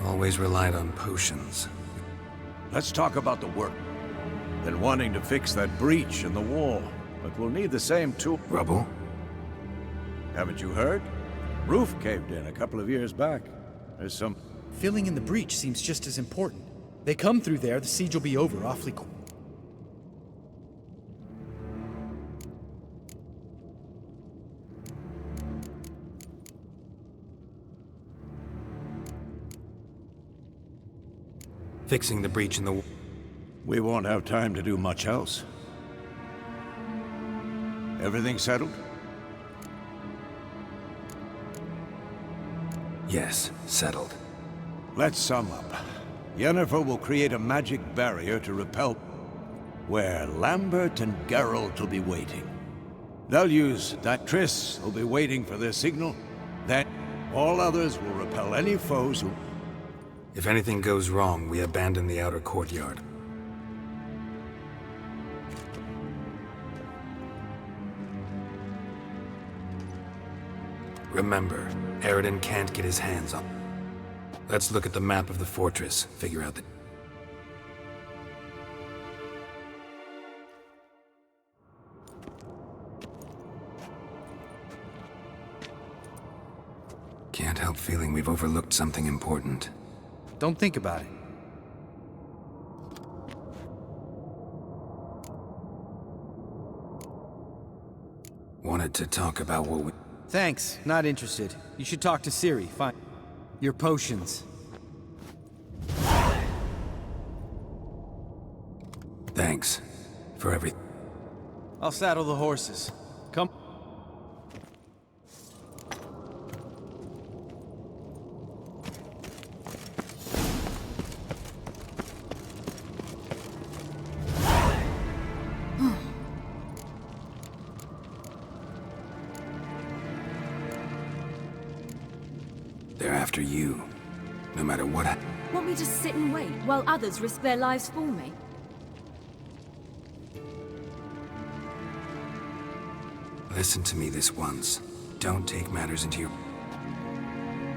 Always relied on potions. Let's talk about the work. Been wanting to fix that breach in the wall, but we'll need the same tool. Rubble? Haven't you heard? Roof caved in a couple of years back. There's some... Filling in the breach seems just as important. They come through there, the siege will be over awfully quick. Fixing the breach in the... We won't have time to do much else. Everything settled? Yes, settled. Let's sum up. Yennefer will create a magic barrier to repel... where Lambert and Geralt will be waiting. They'll use that. Triss will be waiting for their signal. Then all others will repel any foes who... If anything goes wrong, we abandon the outer courtyard. Remember, Eridan can't get his hands on. Let's look at the map of the fortress, figure out the... Can't help feeling we've overlooked something important. Don't think about it. Wanted to talk about what we... Thanks, not interested. You should talk to Ciri, fine. Your potions. Thanks. For everything. I'll saddle the horses. Come. They're after you. No matter what Want me to sit and wait while others risk their lives for me? Listen to me this once. Don't take matters into your...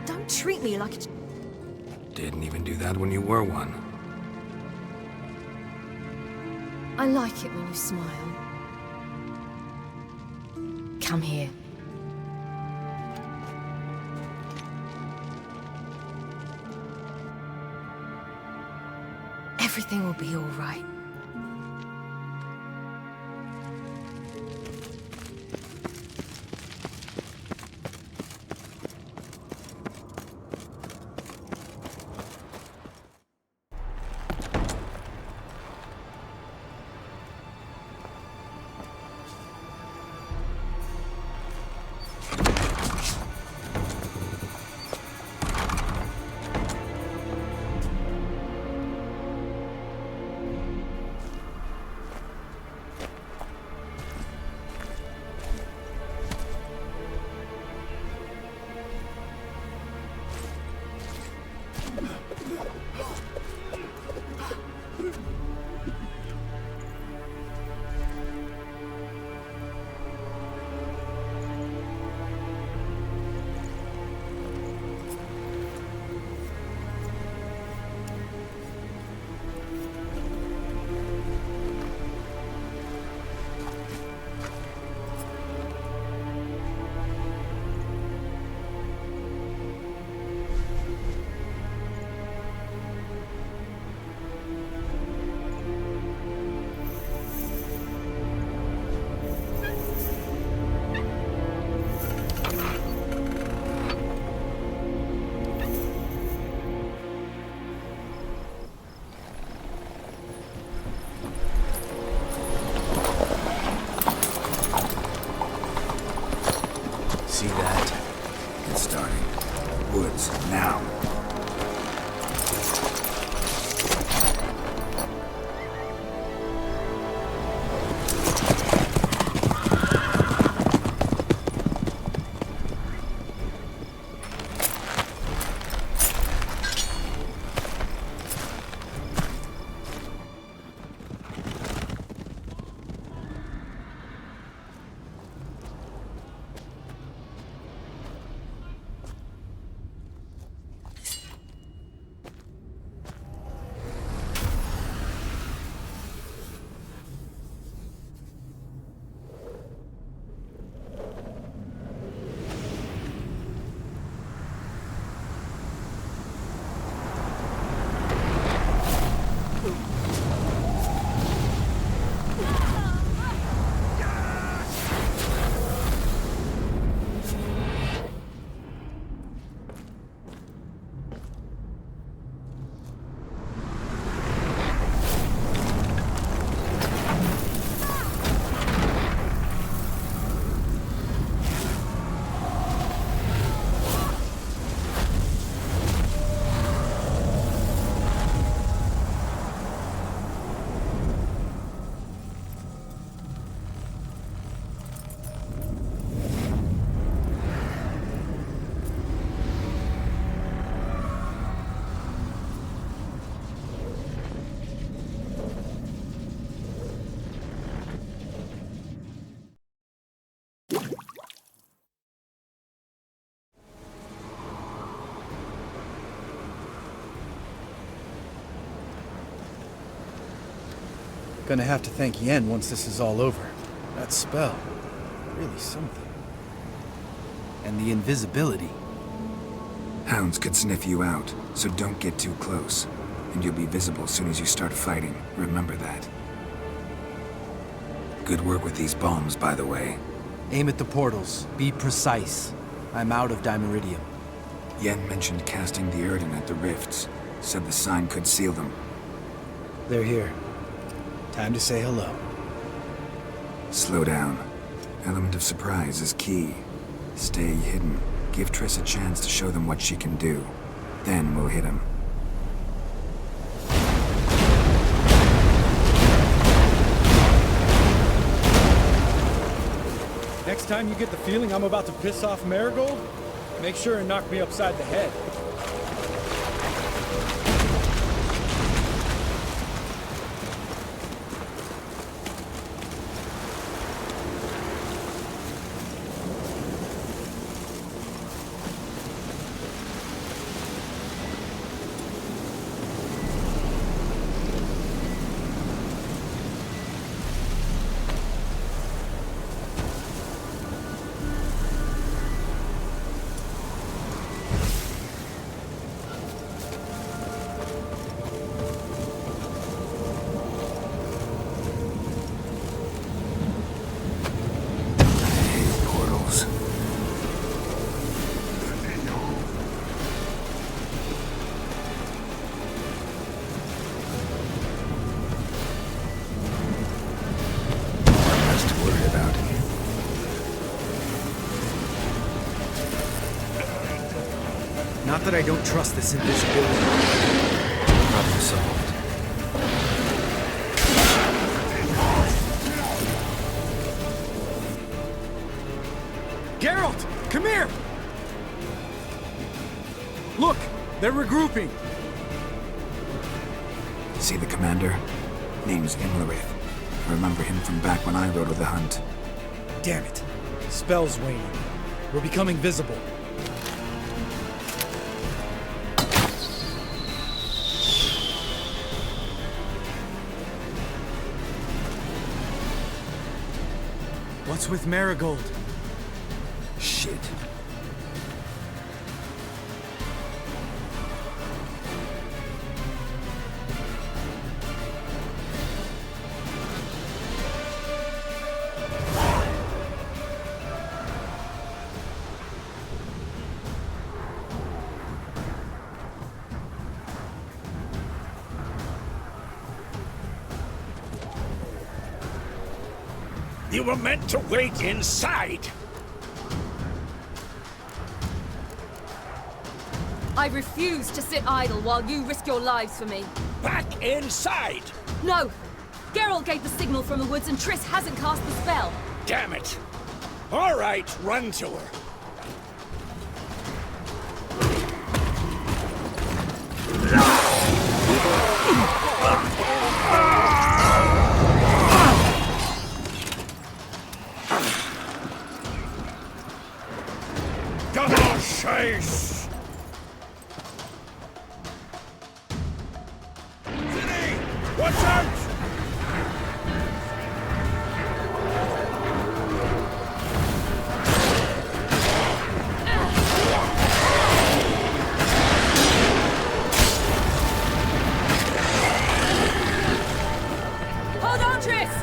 Don't treat me like a... Didn't even do that when you were one. I like it when you smile. Come here. Everything will be all right. See that? It's starting. Woods, now. Gonna have to thank Yen once this is all over. That spell, really something. And the invisibility. Hounds could sniff you out, so don't get too close. And you'll be visible as soon as you start fighting. Remember that. Good work with these bombs, by the way. Aim at the portals. Be precise. I'm out of Dimeridium. Yen mentioned casting the Erden at the rifts. Said the sign could seal them. They're here. Time to say hello. Slow down. Element of surprise is key. Stay hidden. Give Triss a chance to show them what she can do. Then we'll hit him. Next time you get the feeling I'm about to piss off Marigold, make sure and knock me upside the head. Not that I don't trust this invisibility. Problem solved. Geralt! Come here! Look! They're regrouping! See the commander? Name's Imlerith. I remember him from back when I rode with the Hunt. Damn it. Spell's waning. We're becoming visible. What's with Marigold? Shit. You were meant to wait inside. I refuse to sit idle while you risk your lives for me. Back inside! No! Geralt gave the signal from the woods and Triss hasn't cast the spell. Damn it! All right, run to her. Double chase! City! Watch out! Hold on, Triss!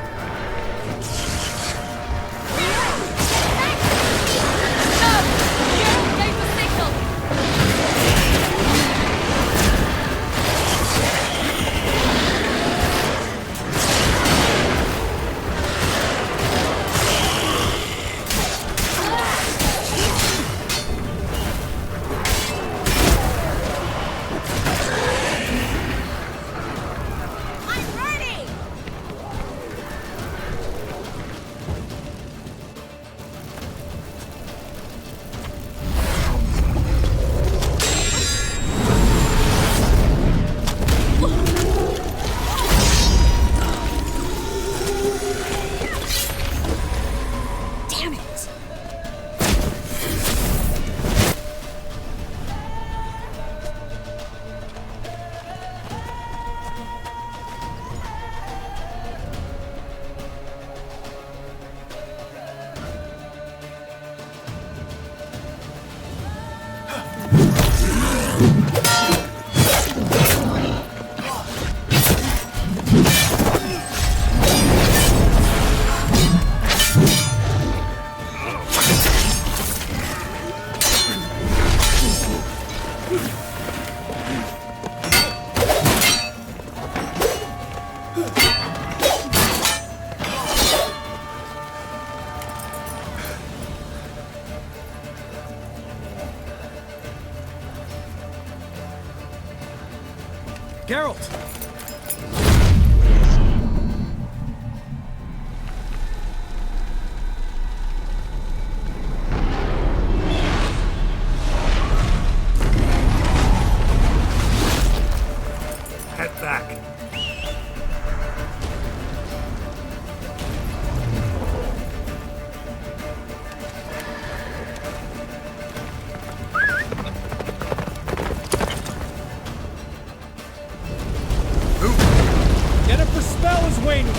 Geralt! Head back. Jennifer's spell is waning!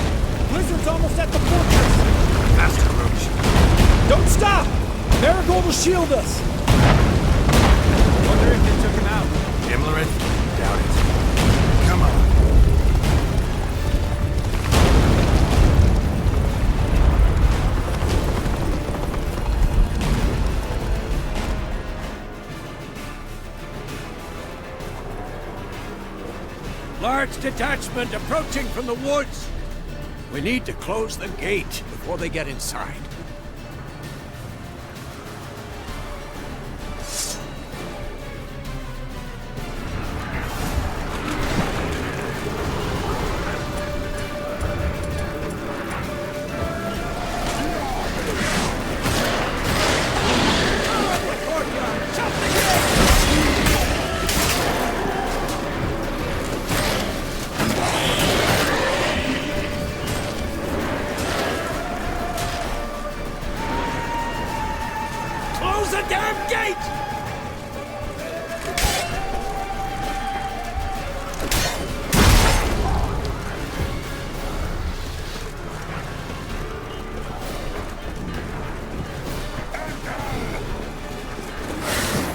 Blizzard's almost at the fortress! Faster, Roach. Don't stop! Marigold will shield us! Wonder if they took him out. Imlerith? Doubt it. Come on. Large detachment approaching from the woods. We need to close the gate before they get inside. Close the damn gate!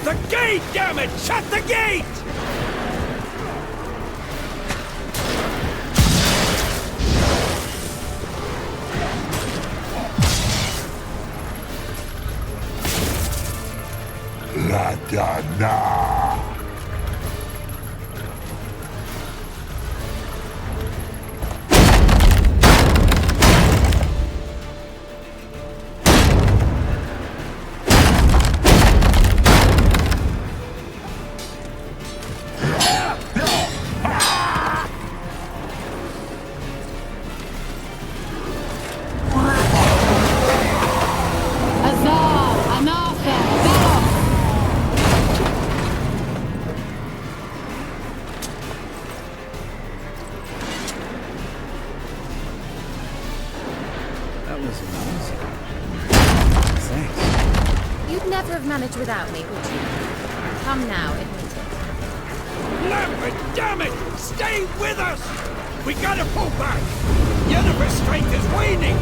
The gate, damn it! Shut the gate! La Dana! Manage without me, would you? Come now, admit it. Lambert, damn it! Stay with us! We gotta pull back! Yennefer's strength is waning!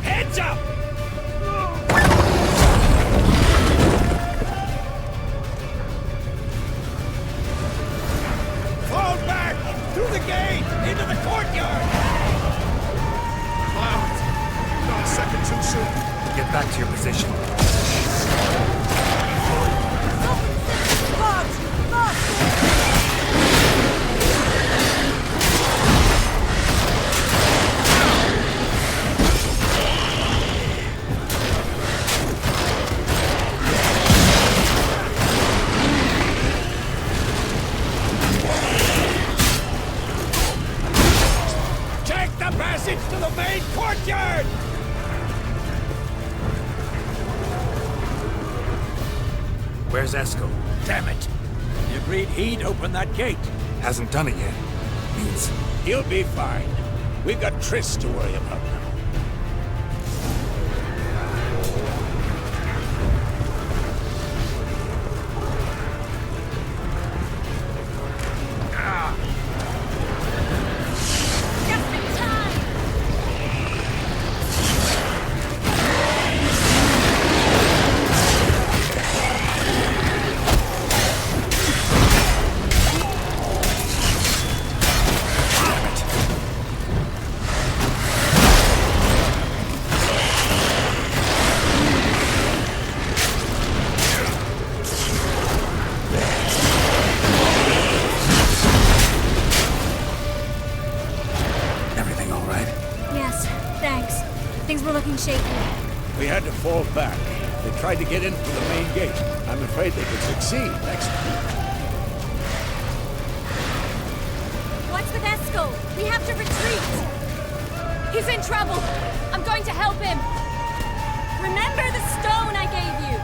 Heads up! Fall back! Through the gate! Into the courtyard! Not a second too soon. Get back to your position. Take the passage to the main courtyard! Where's Esco? Damn it! He agreed he'd open that gate. Hasn't done it yet. Means He'll be fine. We've got Triss to worry about now. We had to fall back. They tried to get in through the main gate. I'm afraid they could succeed next time. What's with Esco? We have to retreat! He's in trouble! I'm going to help him! Remember the stone I gave you!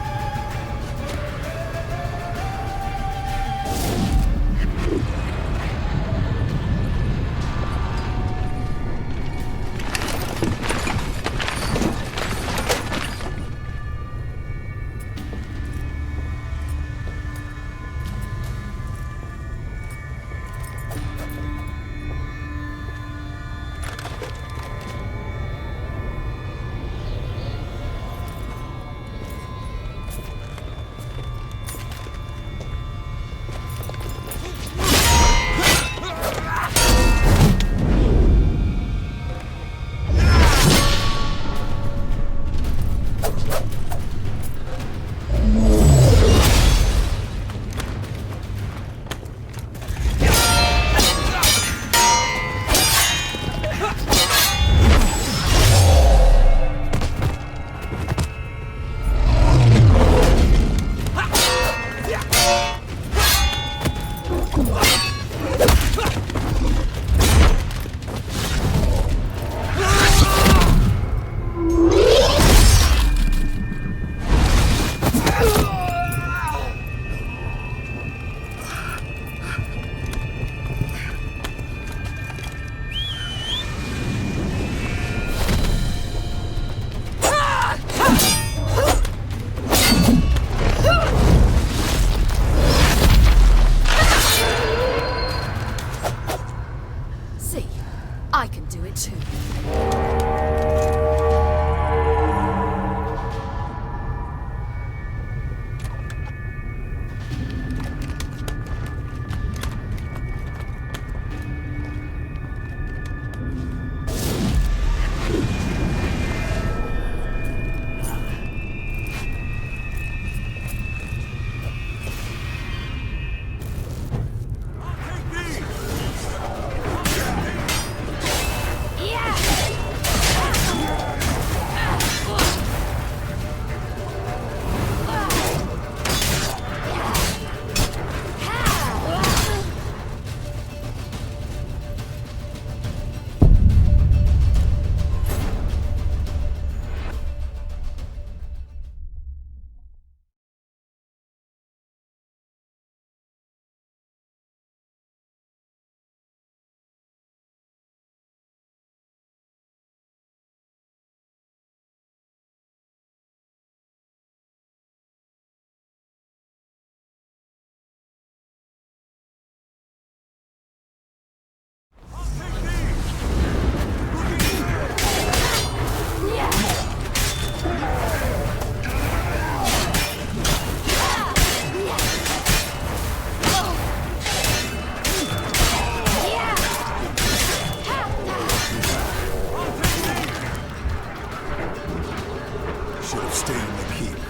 I can do it too.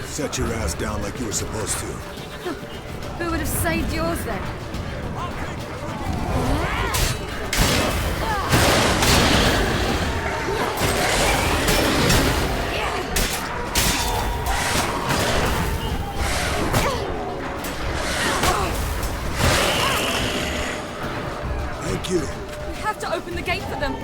Set your ass down like you were supposed to. Who would have saved yours then? Thank you. We have to open the gate for them.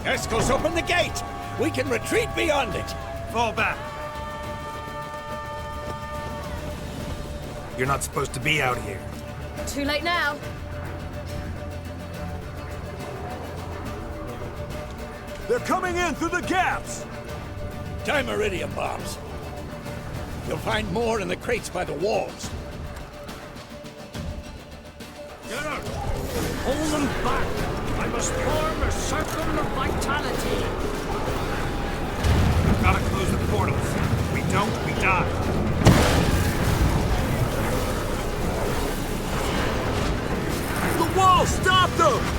Escos, open the gate! We can retreat beyond it! Fall back. You're not supposed to be out here. Too late now. They're coming in through the gaps! Time iridium bombs. You'll find more in the crates by the walls. Get out! Hold them back! I must form a circle of vitality! Gotta close the portals. If we don't, we die. The wall! Stop them!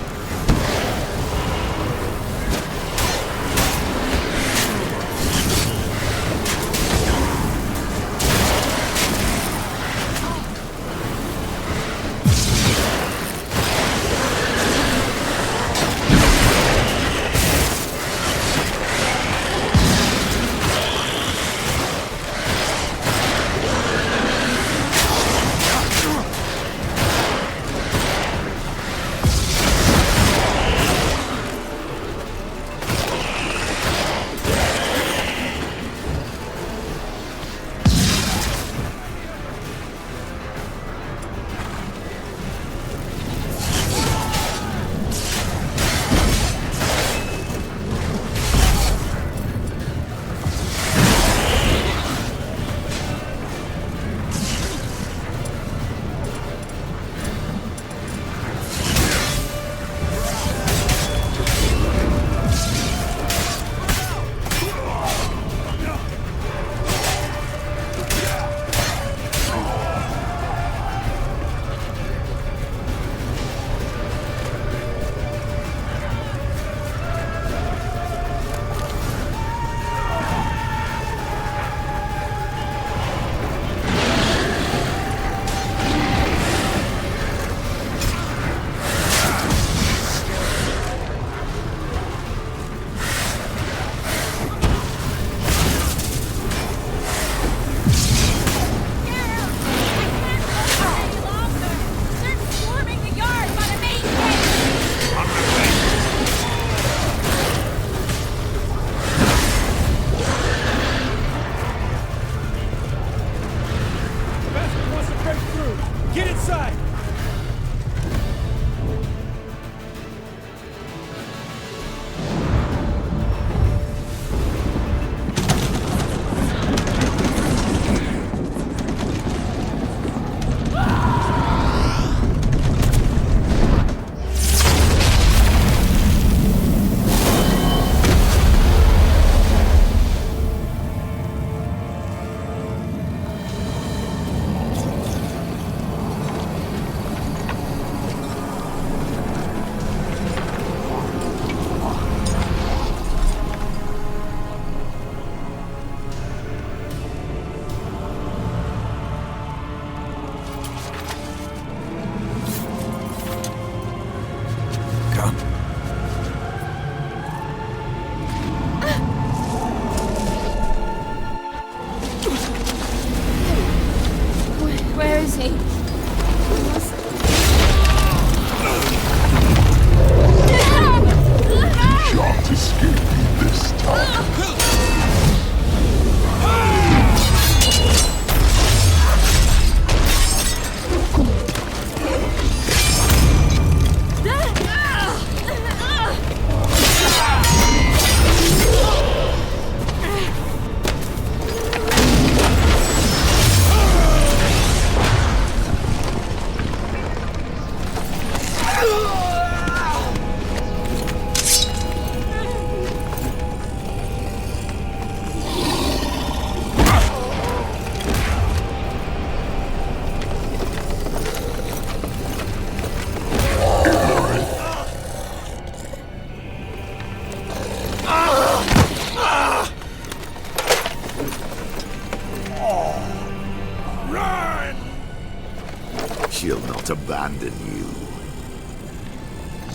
abandon you.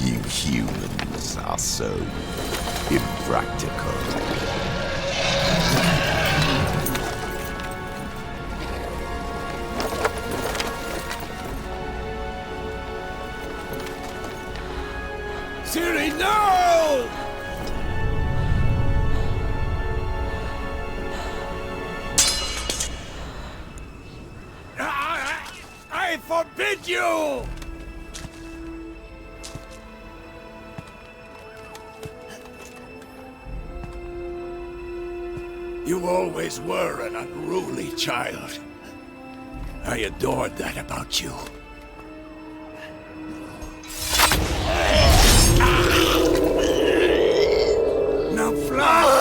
You humans are so impractical. Siri, no! I forbid you! You always were an unruly child. I adored that about you. Now fly!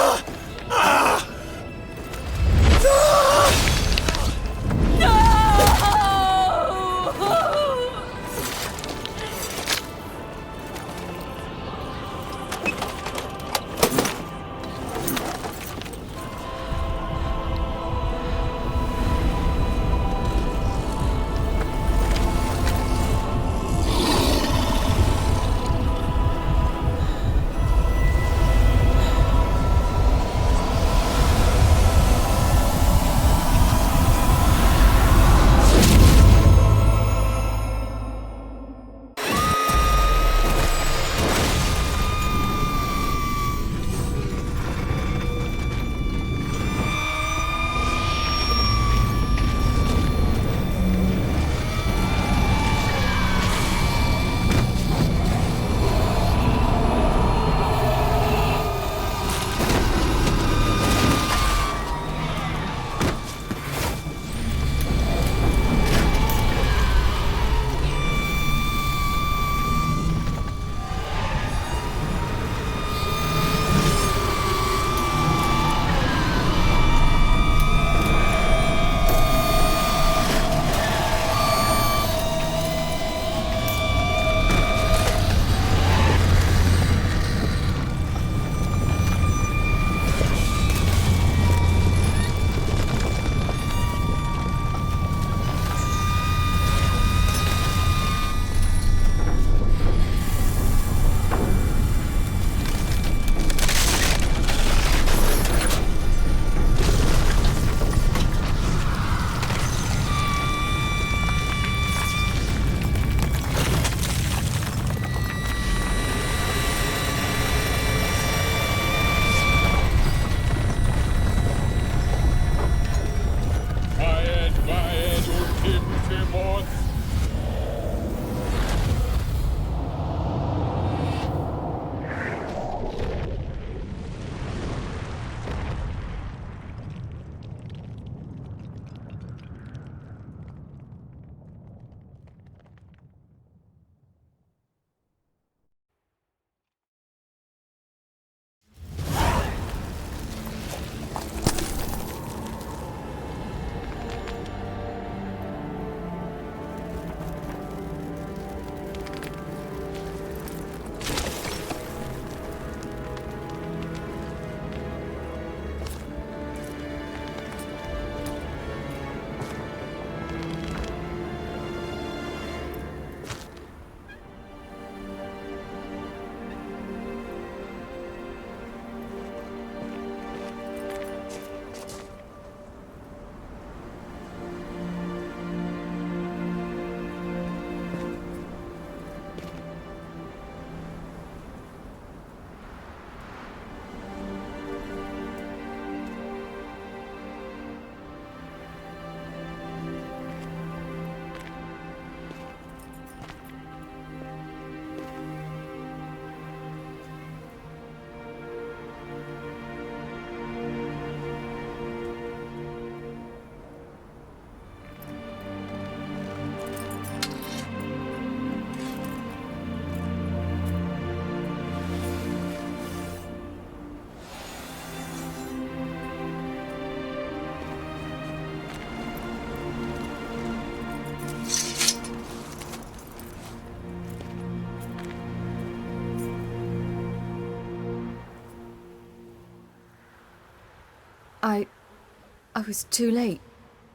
I was too late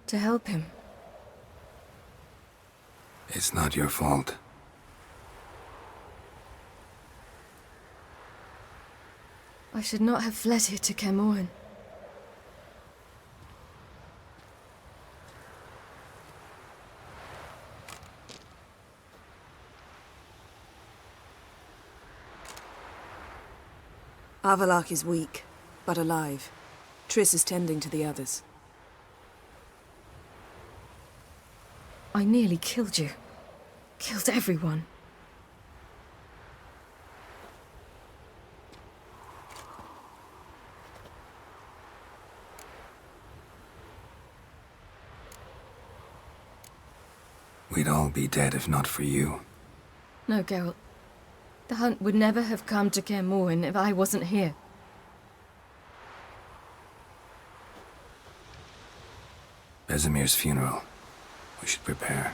to help him. It's not your fault. I should not have fled here to Caermorhen. Avallac'h is weak, but alive. Triss is tending to the others. I nearly killed you. Killed everyone. We'd all be dead if not for you. No, Geralt. The hunt would never have come to Caermorhen if I wasn't here. Vesemir's funeral. We should prepare.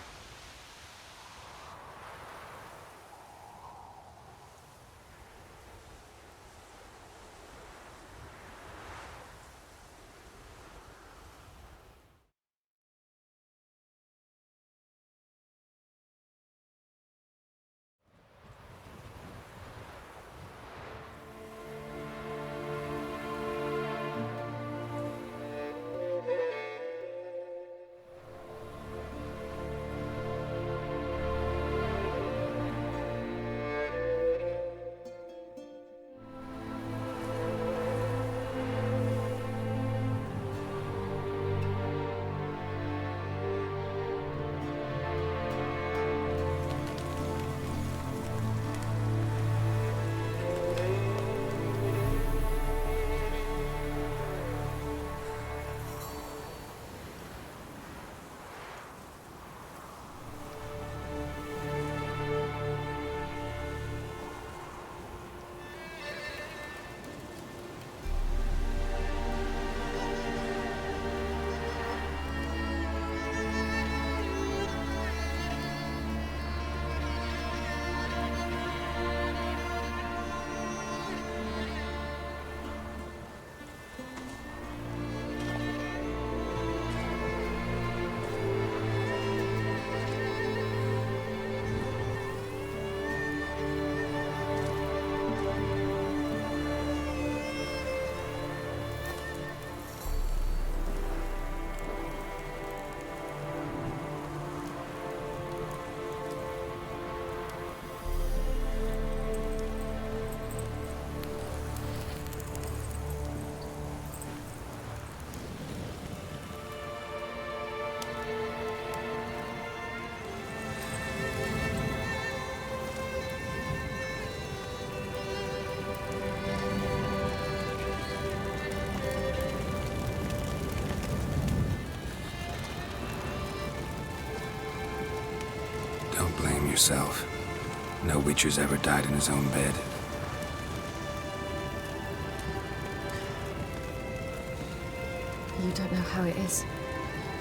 Yourself. No Witcher's ever died in his own bed. You don't know how it is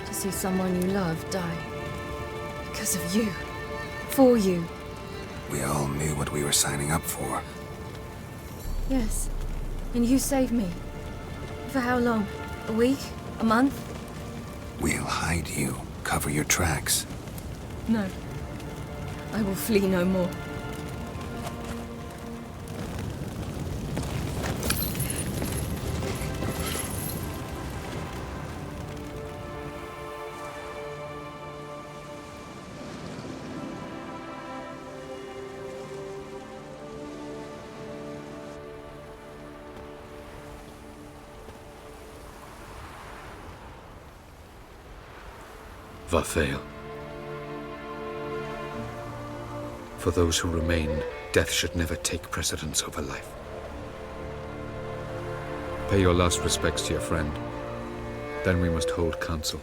to see someone you love die. Because of you. For you. We all knew what we were signing up for. Yes. And you saved me. For how long? A week? A month? We'll hide you. Cover your tracks. No. I will flee no more. Vafael. For those who remain, death should never take precedence over life. Pay your last respects to your friend. Then we must hold council.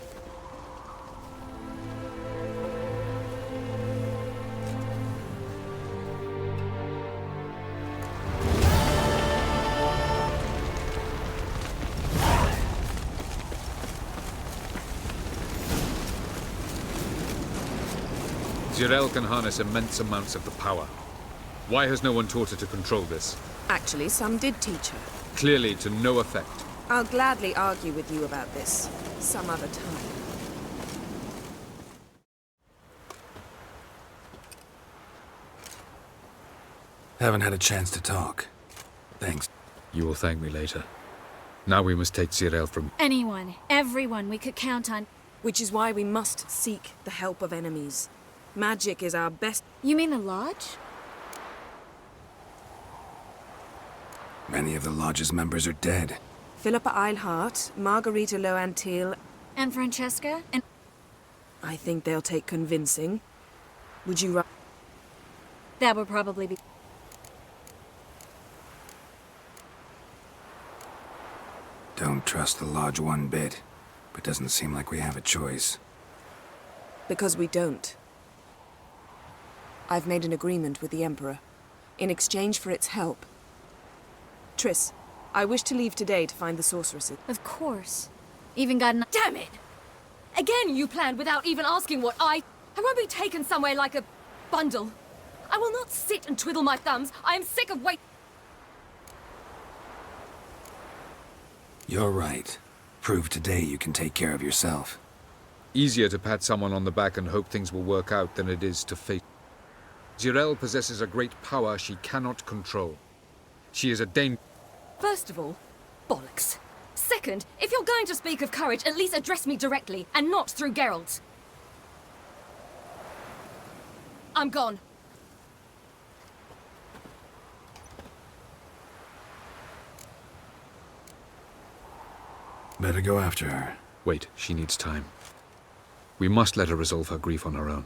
Zirel can harness immense amounts of the power. Why has no one taught her to control this? Actually, some did teach her. Clearly to no effect. I'll gladly argue with you about this some other time. Haven't had a chance to talk. Thanks. You will thank me later. Now we must take Zirel from... Anyone, everyone we could count on. Which is why we must seek the help of enemies. Magic is our best... You mean the Lodge? Many of the Lodge's members are dead. Philippa Eilhart, Margarita Loantil... And Francesca? And... I think they'll take convincing. Would you... That would probably be... Don't trust the Lodge one bit, but doesn't seem like we have a choice. Because we don't. I've made an agreement with the Emperor. In exchange for its help. Triss, I wish to leave today to find the sorceresses. Of course. Even got an... Damn it! Again you planned without even asking what I won't be taken somewhere like a bundle. I will not sit and twiddle my thumbs. I am sick of waiting. You're right. Prove today you can take care of yourself. Easier to pat someone on the back and hope things will work out than it is to face. Zirel possesses a great power she cannot control. She is a danger. First of all, bollocks. Second, if you're going to speak of courage, at least address me directly, and not through Geralt. I'm gone. Better go after her. Wait, she needs time. We must let her resolve her grief on her own.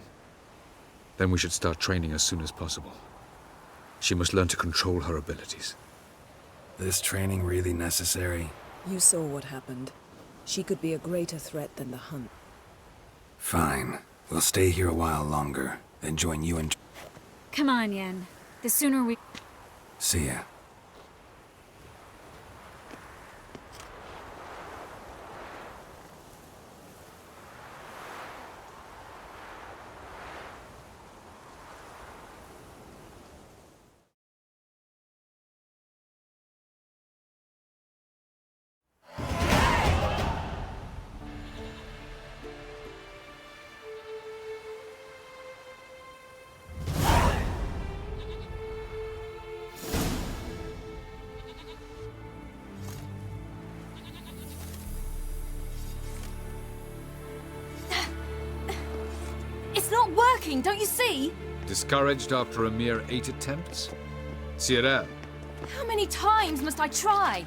Then we should start training as soon as possible. She must learn to control her abilities. This training really necessary? You saw what happened. She could be a greater threat than the Hunt. Fine. We'll stay here a while longer, then join you and... Come on, Yen. The sooner we... See ya. It's not working, don't you see? Discouraged after a mere 8 attempts? Zirel. How many times must I try?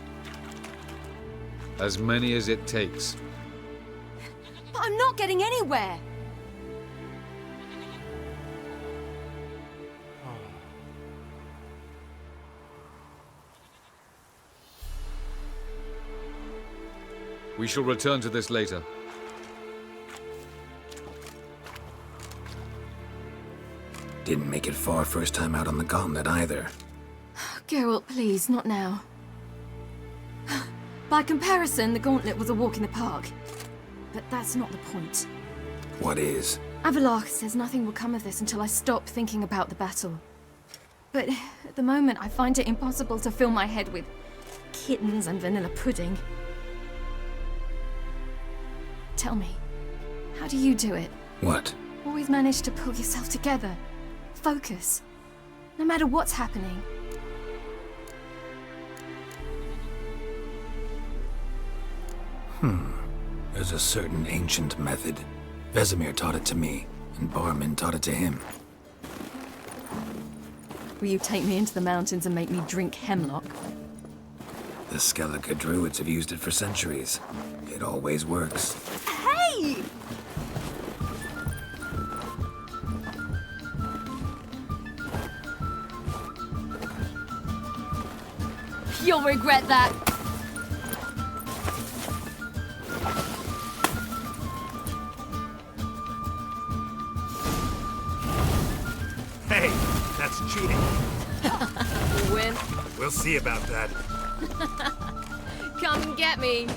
As many as it takes. But I'm not getting anywhere. We shall return to this later. Didn't make it far first time out on the gauntlet either. Geralt, please, not now. By comparison, the gauntlet was a walk in the park. But that's not the point. What is? Avallac'h says nothing will come of this until I stop thinking about the battle. But at the moment, I find it impossible to fill my head with kittens and vanilla pudding. Tell me, how do you do it? What? Always manage to pull yourself together. Focus. No matter what's happening. There's a certain ancient method. Vesemir taught it to me, and Barman taught it to him. Will you take me into the mountains and make me drink hemlock? The Skellige druids have used it for centuries. It always works. Hey! You'll regret that. Hey, that's cheating. You win. We'll see about that. Come and get me.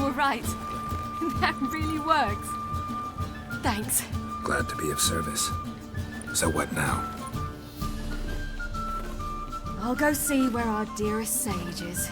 were right. That really works. Thanks. Glad to be of service. So what now? I'll go see where our dearest sage is.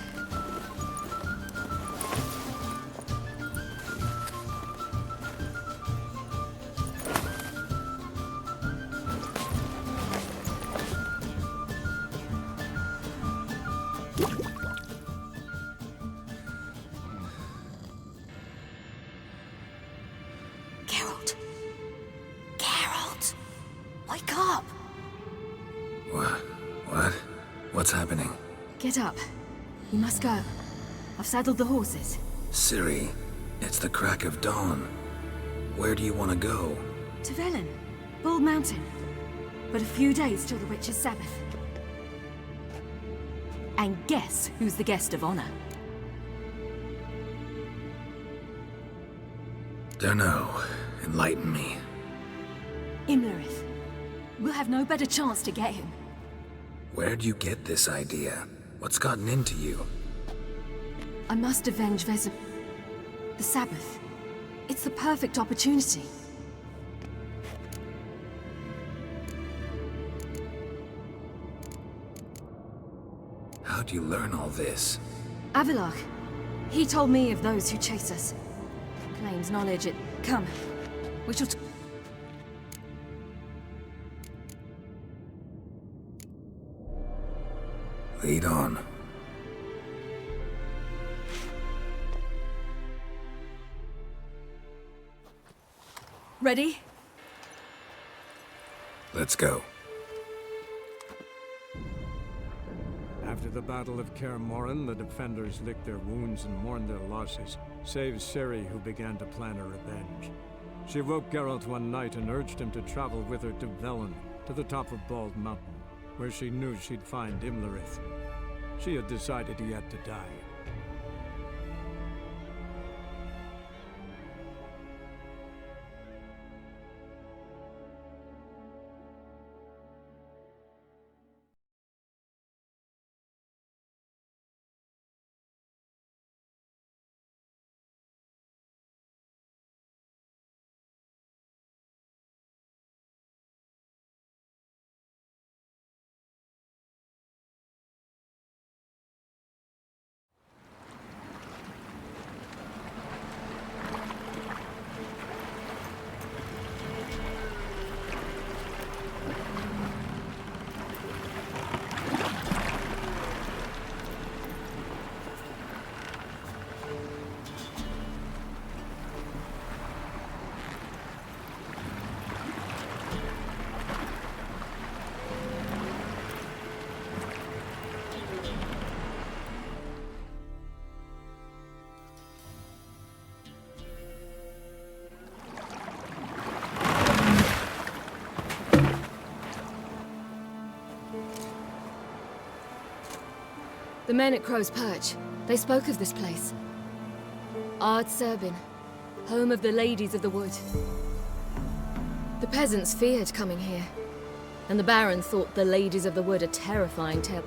What's happening? Get up. We must go. I've saddled the horses. Ciri, it's the crack of dawn. Where do you want to go? To Velen. Bald Mountain. But a few days till the Witcher's Sabbath. And guess who's the guest of honor? Dunno. Enlighten me. Imlerith. We'll have no better chance to get him. Where'd you get this idea? What's gotten into you? I must avenge the Sabbath. It's the perfect opportunity. How'd you learn all this? Avallac'h. He told me of those who chase us. Claims knowledge it. Come. We shall... Lead on. Ready? Let's go. After the Battle of Kaer Morhen, the defenders licked their wounds and mourned their losses, save Ciri, who began to plan a revenge. She woke Geralt one night and urged him to travel with her to Velen, to the top of Bald Mountain, where she knew she'd find Imlerith. She had decided he had to die. The men at Crow's Perch, they spoke of this place. Ard Serbin, home of the Ladies of the Wood. The peasants feared coming here, and the Baron thought the Ladies of the Wood a terrifying tale.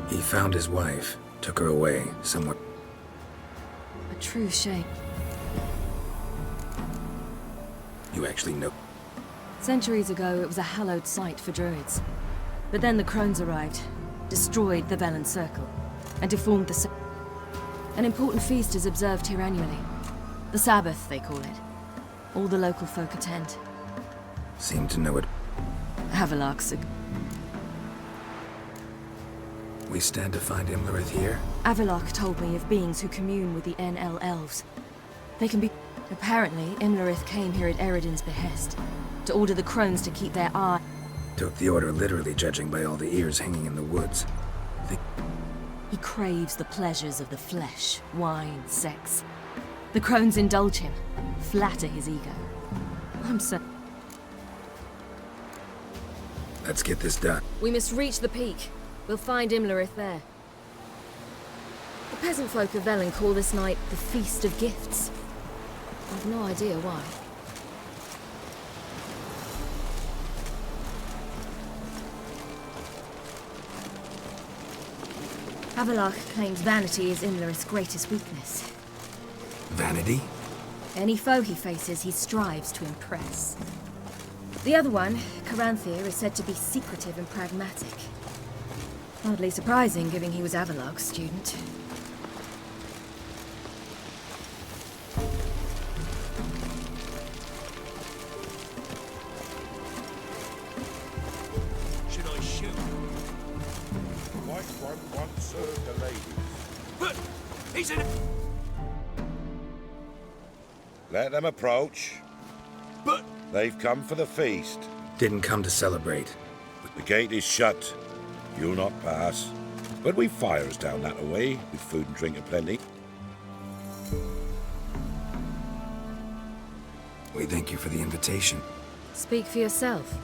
He found his wife, took her away, somewhere. A true shame. You actually know? Centuries ago, it was a hallowed site for druids. But then the crones arrived, destroyed the Velen Circle, and deformed the... An important feast is observed here annually. The Sabbath, they call it. All the local folk attend. Seem to know it. Avallac'h's a... We stand to find Imlerith here? Avallac'h told me of beings who commune with the NL elves. They can be... Apparently, Imlerith came here at Eredin's behest, to order the crones to keep their eye... Took the order literally, judging by all the ears hanging in the woods. He craves the pleasures of the flesh, wine, sex. The crones indulge him, flatter his ego. I'm so... Let's get this done. We must reach the peak. We'll find Imlerith there. The peasant folk of Velen call this night the Feast of Gifts. I've no idea why. Avallac'h claims vanity is Imlerith's greatest weakness. Vanity? Any foe he faces, he strives to impress. The other one, Caranthir, is said to be secretive and pragmatic. Hardly surprising, given he was Avalok's student. Should I shoot? White one once served a lady. But he's in. Let them approach. But they've come for the feast. Didn't come to celebrate. The gate is shut. You'll not pass. But we've fires down that way, with food and drink aplenty. We thank you for the invitation. Speak for yourself.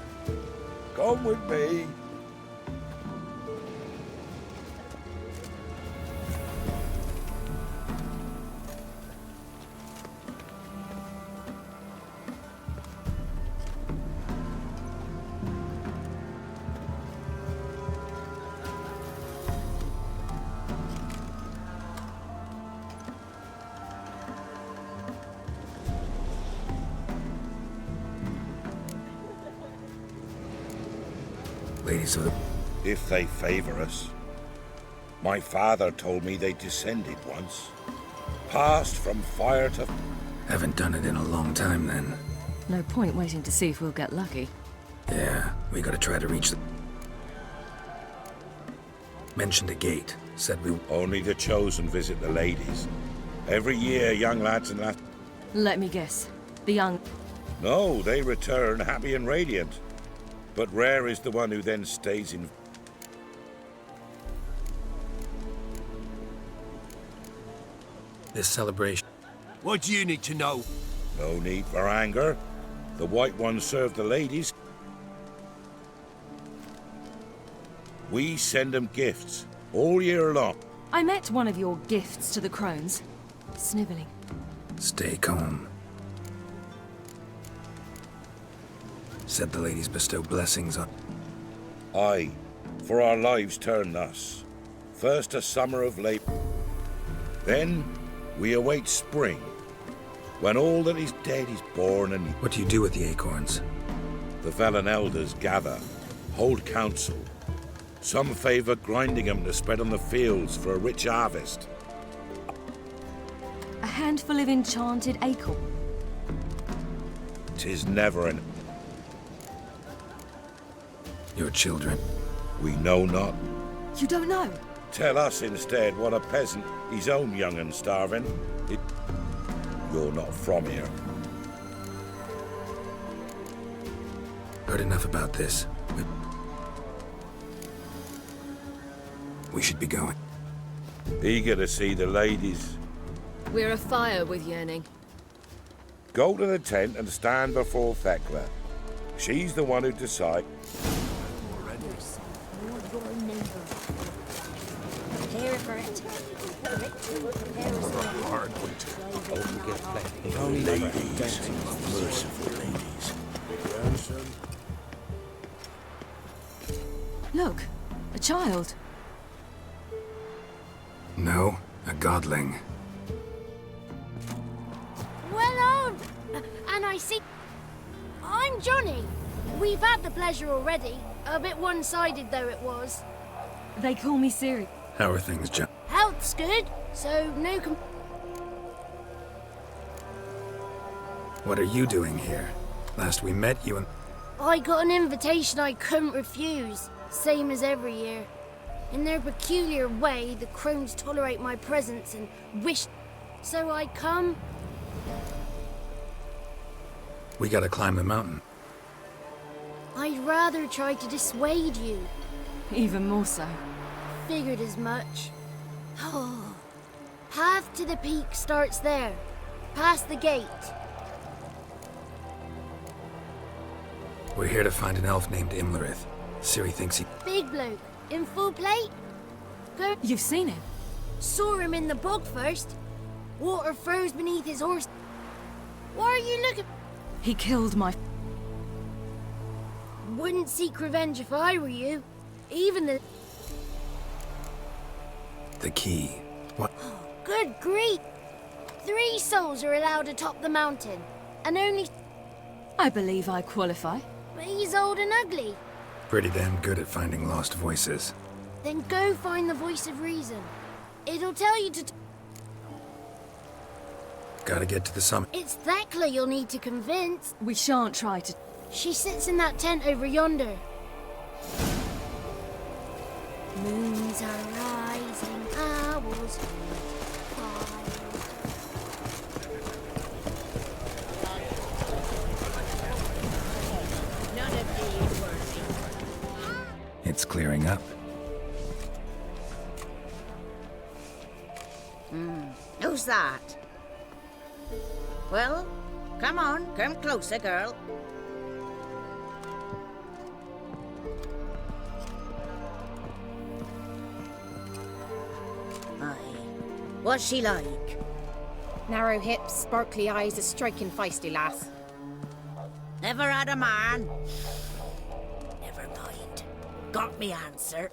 Come with me. Ladies of the... If they favor us. My father told me they descended once. Passed from fire to... Haven't done it in a long time, then. No point waiting to see if we'll get lucky. Yeah, we gotta try to reach the... Mentioned a gate. Said we... Only the chosen visit the ladies. Every year, young lads and lads... Let me guess. The young... No, they return happy and radiant. But rare is the one who then stays in... This celebration... What do you need to know? No need for anger. The White One served the ladies. We send them gifts, all year long. I met one of your gifts to the crones. Sniveling. Stay calm. Said the ladies bestow blessings on... Aye, for our lives turn thus. First a summer of labor. Then we await spring, when all that is dead is born and... What do you do with the acorns? The Velen elders gather, hold council. Some favor grinding them to spread on the fields for a rich harvest. A handful of enchanted acorn. 'Tis never an... Your children. We know not. You don't know? Tell us instead what a peasant, his own young and starving. You're not from here. Heard enough about this. We should be going. Eager to see the ladies. We're afire with yearning. Go to the tent and stand before Thekla. She's the one who decides. Prepare for it. Hard winter. Ladies, merciful ladies. Look, a child. No, a godling. Well on! And I see... I'm Johnny. We've had the pleasure already. A bit one-sided though it was. They call me Siri. How are things, John? Health's good, so no What are you doing here? Last we met, you and... I got an invitation I couldn't refuse. Same as every year. In their peculiar way, the crones tolerate my presence and wish... So I come... We gotta climb the mountain. I'd rather try to dissuade you. Even more so. Figured as much. Path to the peak starts there. Past the gate. We're here to find an elf named Imlerith. Ciri thinks he... Big bloke. In full plate? Go... You've seen him? Saw him in the bog first. Water froze beneath his horse. Why are you looking... He killed my... Wouldn't seek revenge if I were you. Even the... The key. What? Good grief! 3 souls are allowed atop the mountain, and only... I believe I qualify. But he's old and ugly. Pretty damn good at finding lost voices. Then go find the voice of reason. It'll tell you to... Gotta get to the summit. It's Thekla you'll need to convince. We shan't try to... She sits in that tent over yonder. Moons are rising, owls none of these worthy. It's clearing up. Who's that? Well, come on, come closer, girl. What's she like? Narrow hips, sparkly eyes, a striking feisty lass. Never had a man. Never mind. Got me answer.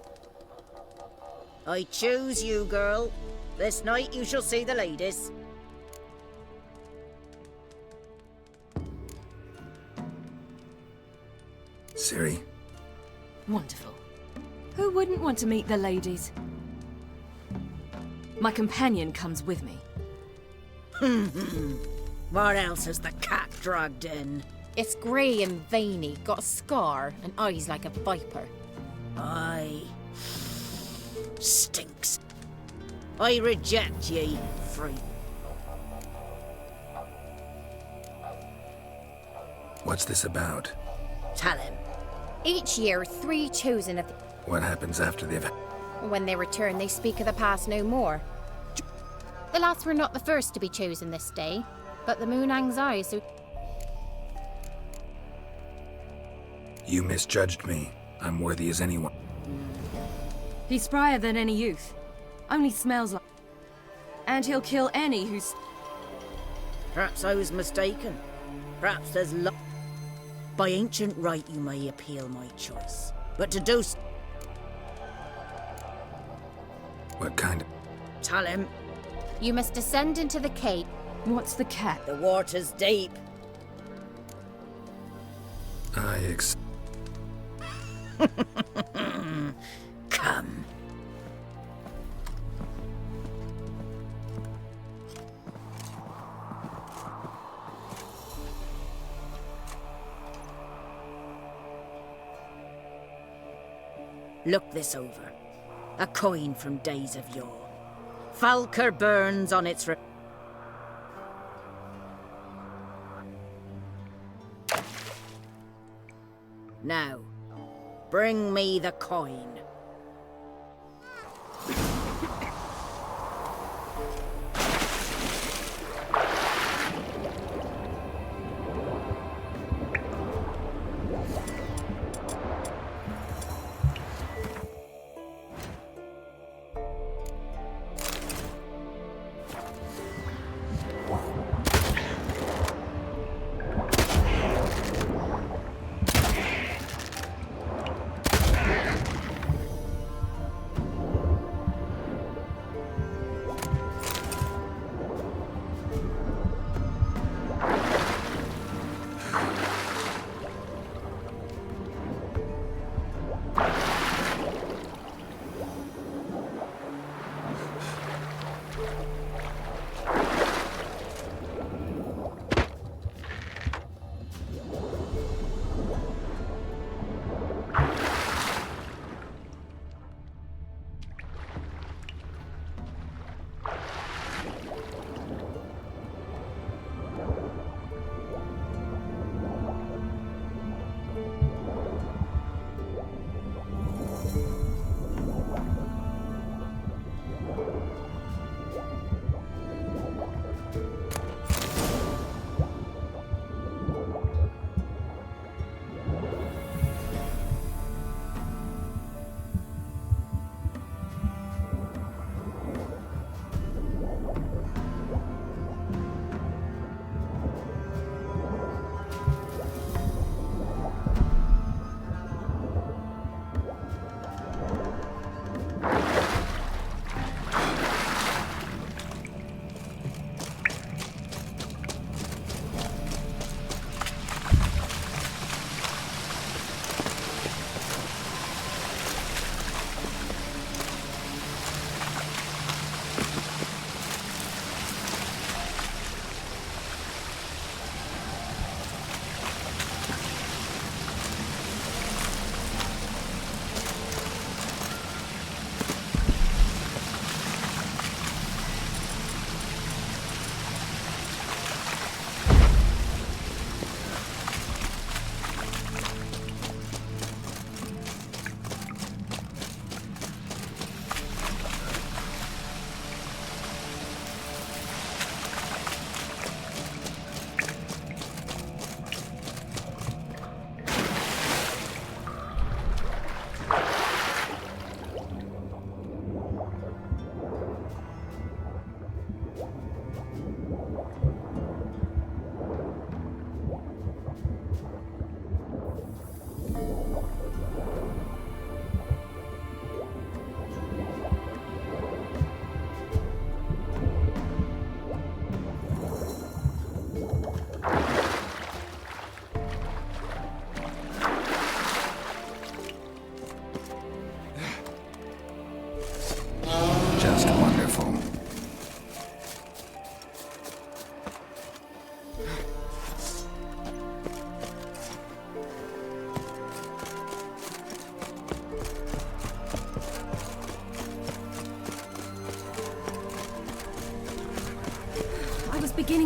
I choose you, girl. This night you shall see the ladies. Ciri? Wonderful. Who wouldn't want to meet the ladies? My companion comes with me. What else has the cat dragged in? It's grey and veiny, got a scar, and eyes like a viper. Aye. Stinks. I reject ye, freak. What's this about? Tell him. Each year, 3 chosen of the... What happens after the event? When they return, they speak of the past no more. The lads were not the first to be chosen this day, but the moon hangs high, so... You misjudged me. I'm worthy as anyone. He's sprier than any youth. Only smells like... And he'll kill any who's... Perhaps I was mistaken. Perhaps there's By ancient right you may appeal my choice. But to do so... What kind of... Tell him. You must descend into the cave. What's the cat? The water's deep. Come. Look this over. A coin from days of yore. Falker burns on its... Now, bring me the coin.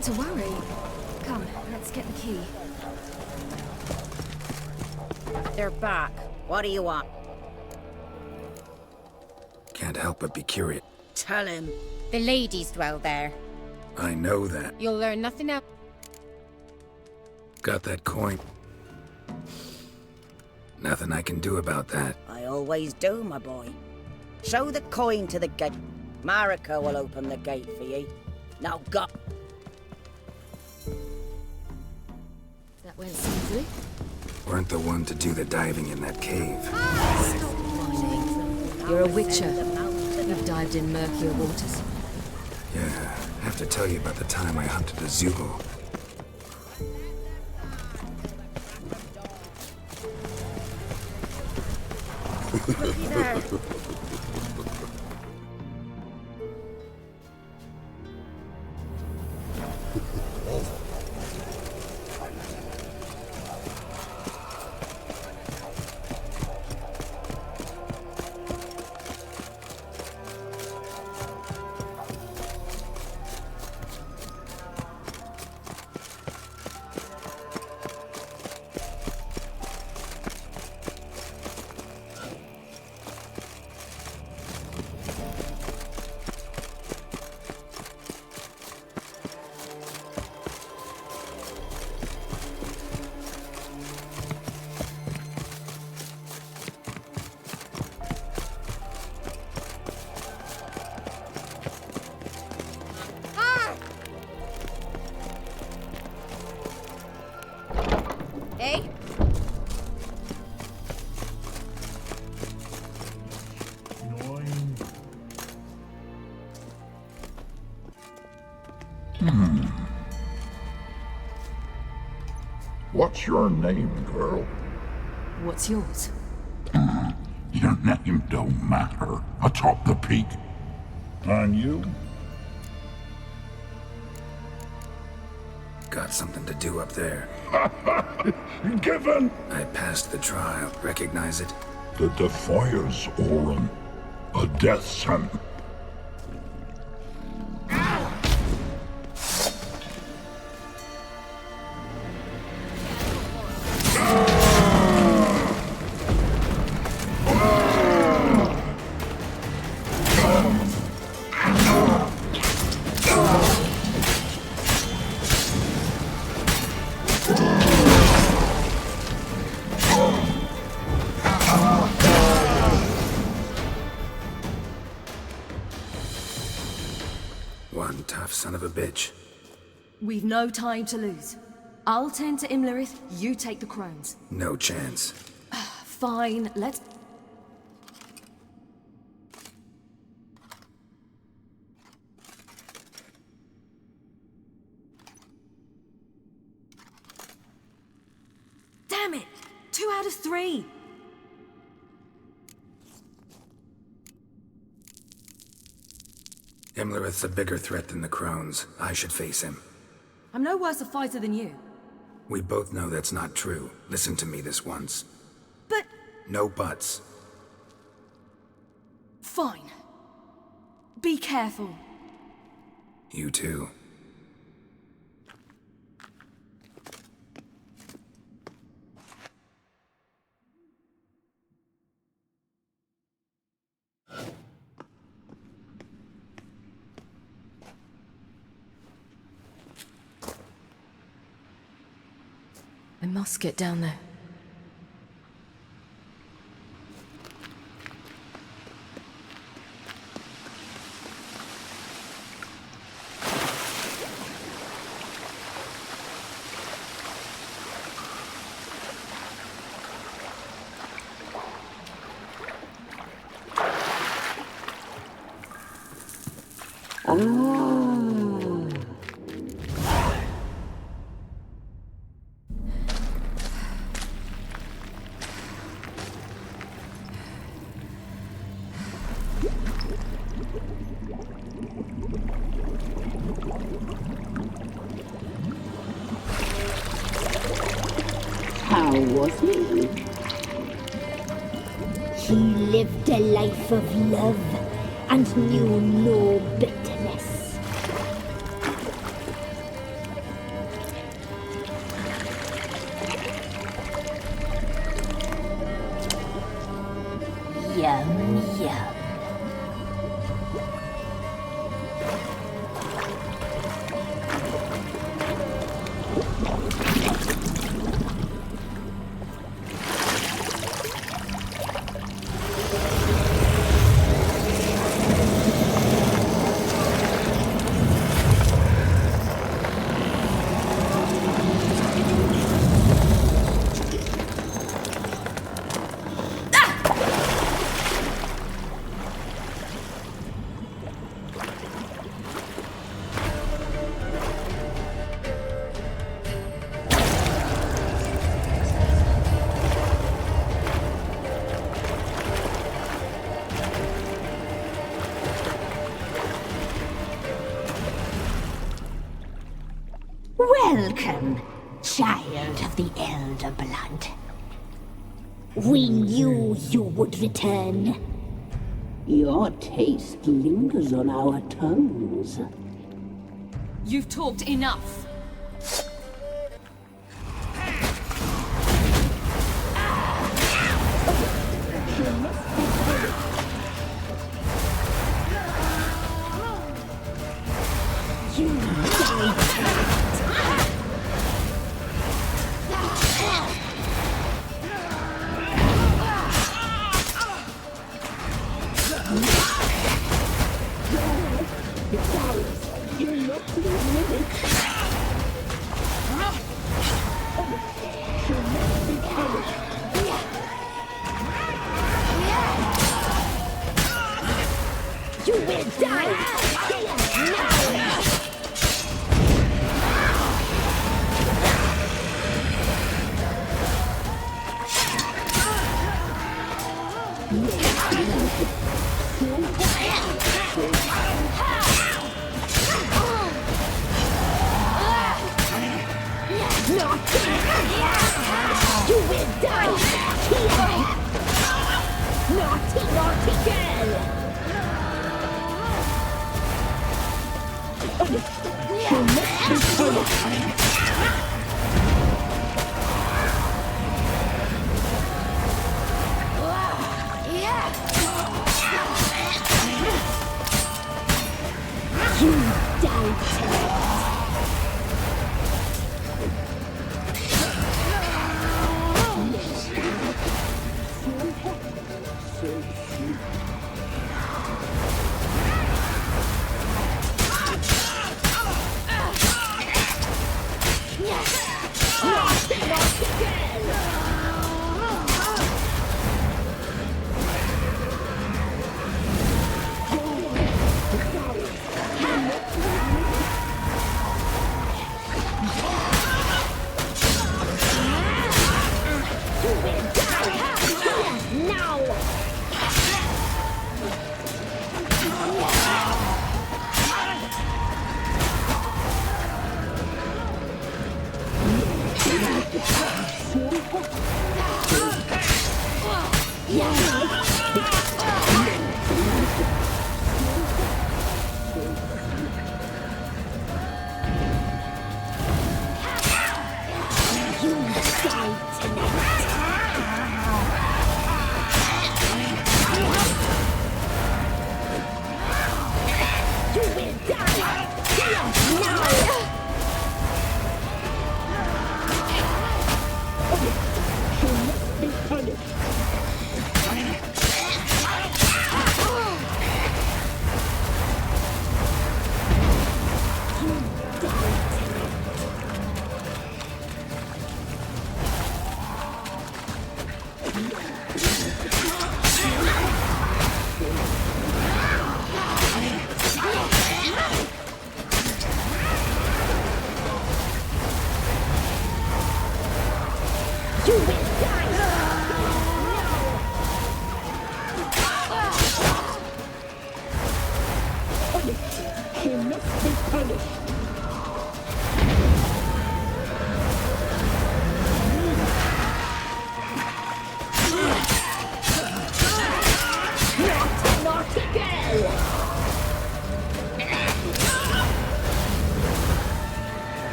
nothing to worry. Come, let's get the key. They're back. What do you want? Can't help but be curious. Tell him. The ladies dwell there. I know that. You'll learn nothing else. Got that coin. Nothing I can do about that. I always do, my boy. Show the coin to the gate. Marika will open the gate for ye. Now go. That went smoothly. Weren't the one to do the diving in that cave. Stop whining. You're a witcher. You've dived in murkier waters. Yeah, I have to tell you about the time I hunted a Zugel. What's your name, girl? What's yours? Your name don't matter atop the peak. And you? Got something to do up there. Given! I passed the trial. Recognize it? The Defiers, Orin. A death sentence. One tough son of a bitch. We've no time to lose. I'll tend to Imlerith, you take the crones. No chance. Fine, let's... Damn it! 2 out of 3! Imlerith's a bigger threat than the crones. I should face him. I'm no worse a fighter than you. We both know that's not true. Listen to me this once. But... No buts. Fine. Be careful. You too. I must get down there. How was he? He lived a life of love and knew no bitterness. Welcome, child of the Elder Blood. We knew you would return. Your taste lingers on our tongues. You've talked enough.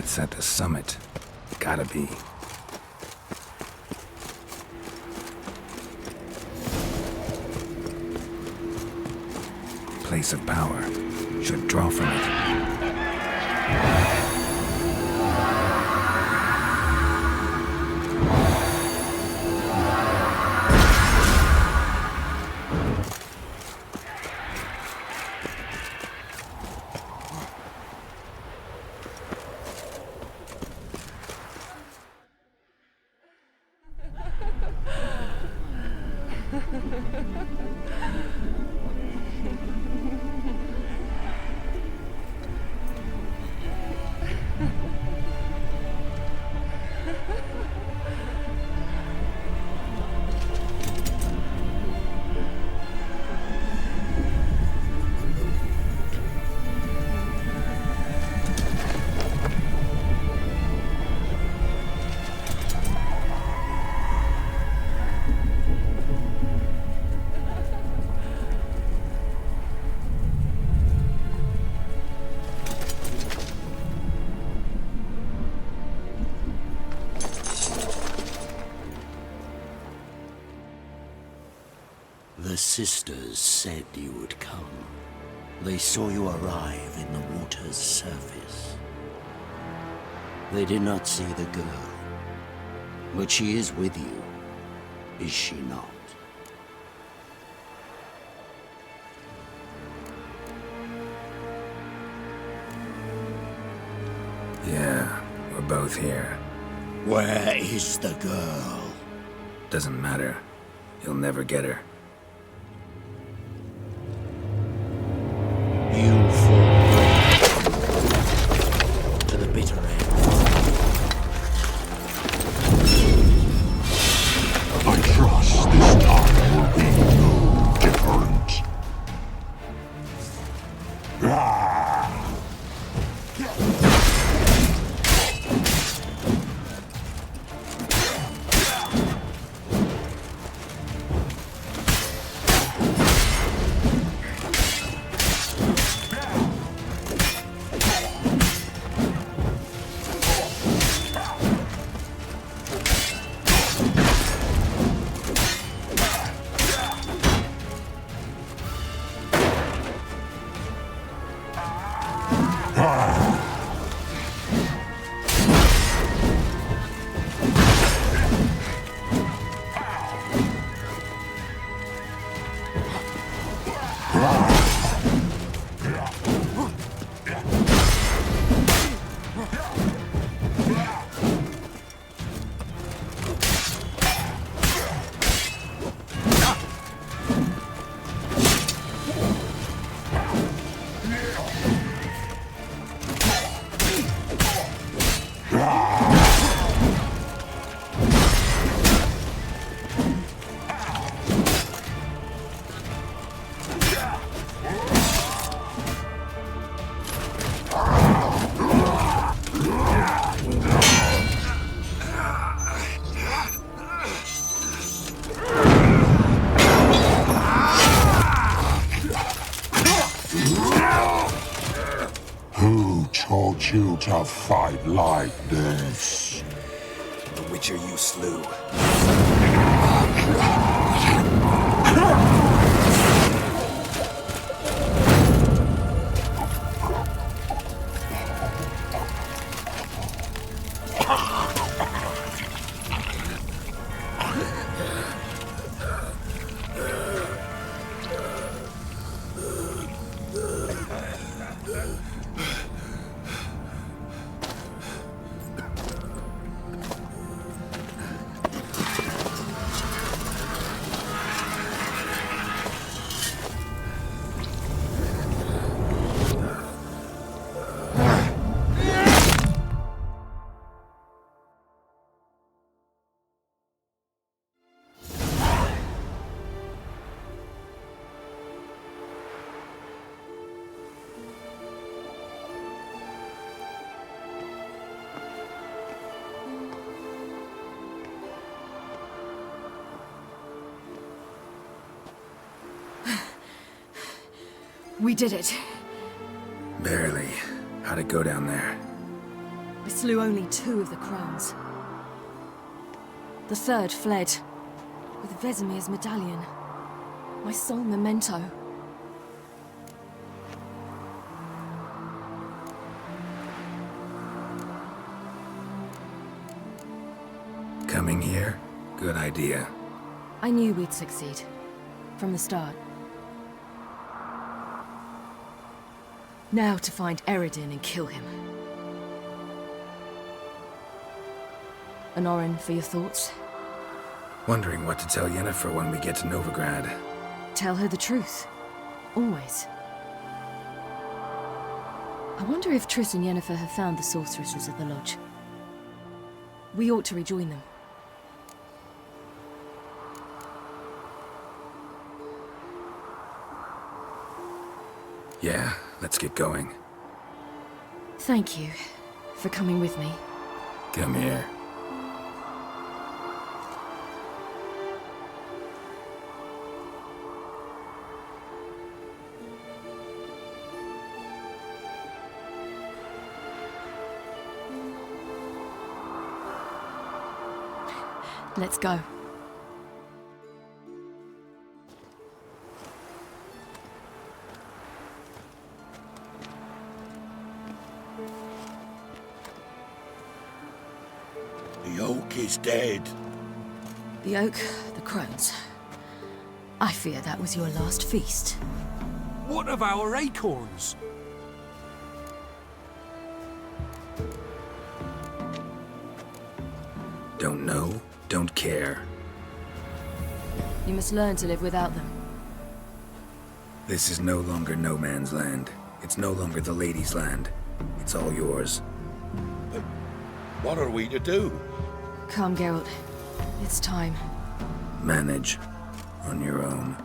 It's at the summit. Gotta be. Place of power. Should draw from it. The sisters said you would come. They saw you arrive in the water's surface. They did not see the girl. But she is with you, is she not? Yeah, we're both here. Where is the girl? Doesn't matter. You'll never get her. You fall to the bitter end. I trust this time will be no different. You to fight like this? The Witcher you slew. We did it. Barely. How'd it go down there? I slew only 2 of the crones. The 3rd fled, with Vesemir's medallion. My sole memento. Coming here? Good idea. I knew we'd succeed. From the start. Now to find Eredin and kill him. Anorin, for your thoughts? Wondering what to tell Yennefer when we get to Novigrad. Tell her the truth. Always. I wonder if Triss and Yennefer have found the sorceresses of the Lodge. We ought to rejoin them. Yeah, let's get going. Thank you for coming with me. Come here. Let's go. The oak is dead. The oak, the crones. I fear that was your last feast. What of our acorns? Don't know, don't care. You must learn to live without them. This is no longer no man's land. It's no longer the lady's land. It's all yours. But what are we to do? Come, Geralt. It's time. Manage. On your own.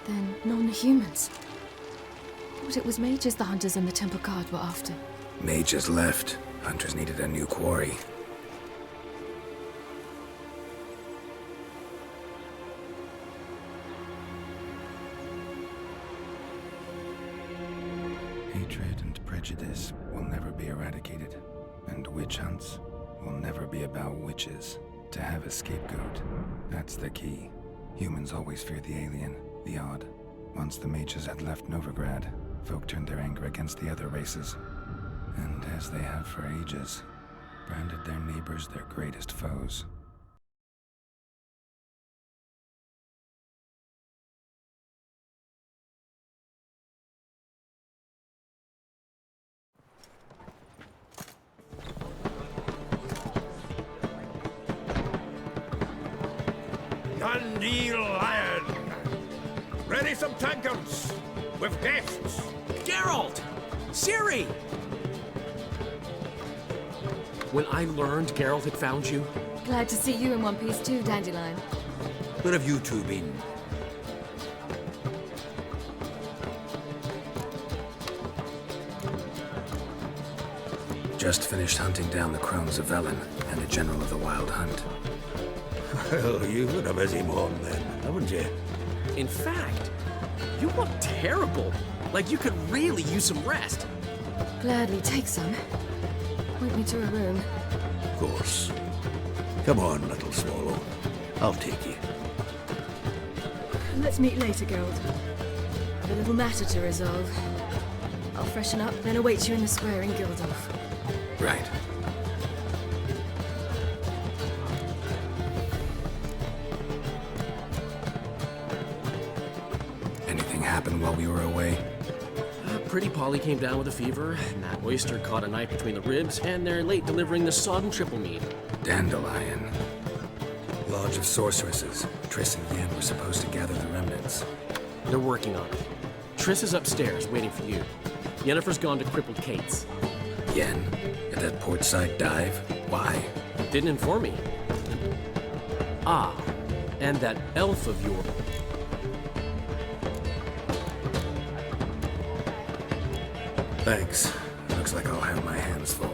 Then non-humans. Thought it was mages the hunters and the temple guard were after. Mages left. Hunters needed a new quarry. Hatred and prejudice will never be eradicated. And witch hunts will never be about witches. To have a scapegoat, that's the key. Humans always fear the alien, the odd. Once the mages had left Novigrad, folk turned their anger against the other races. And as they have for ages, branded their neighbors their greatest foes. Dundee Lion! Ready some tankards! With guests! Geralt! Ciri! When I learned Geralt had found you... Glad to see you in one piece too, Dandelion. Where have you two been? Just finished hunting down the crones of Velen and the general of the Wild Hunt. Well, you've had a busy morning then, haven't you? In fact, you look terrible. Like you could really use some rest. Gladly take some. Point me to a room. Of course. Come on, little swallow. I'll take you. Let's meet later, Geralt. I've a little matter to resolve. I'll freshen up, then await you in the square in Gildorf. Right. Anything happened while we were away? Pretty Polly came down with a fever, and that oyster caught a knife between the ribs, and they're late delivering the sodden triple mead. Dandelion. Lodge of Sorceresses. Triss and Yen were supposed to gather the remnants. They're working on it. Triss is upstairs, waiting for you. Yennefer's gone to crippled Kate's. Yen? At that portside dive? Why? Didn't inform me. Ah, and that elf of yours. Thanks. Looks like I'll have my hands full.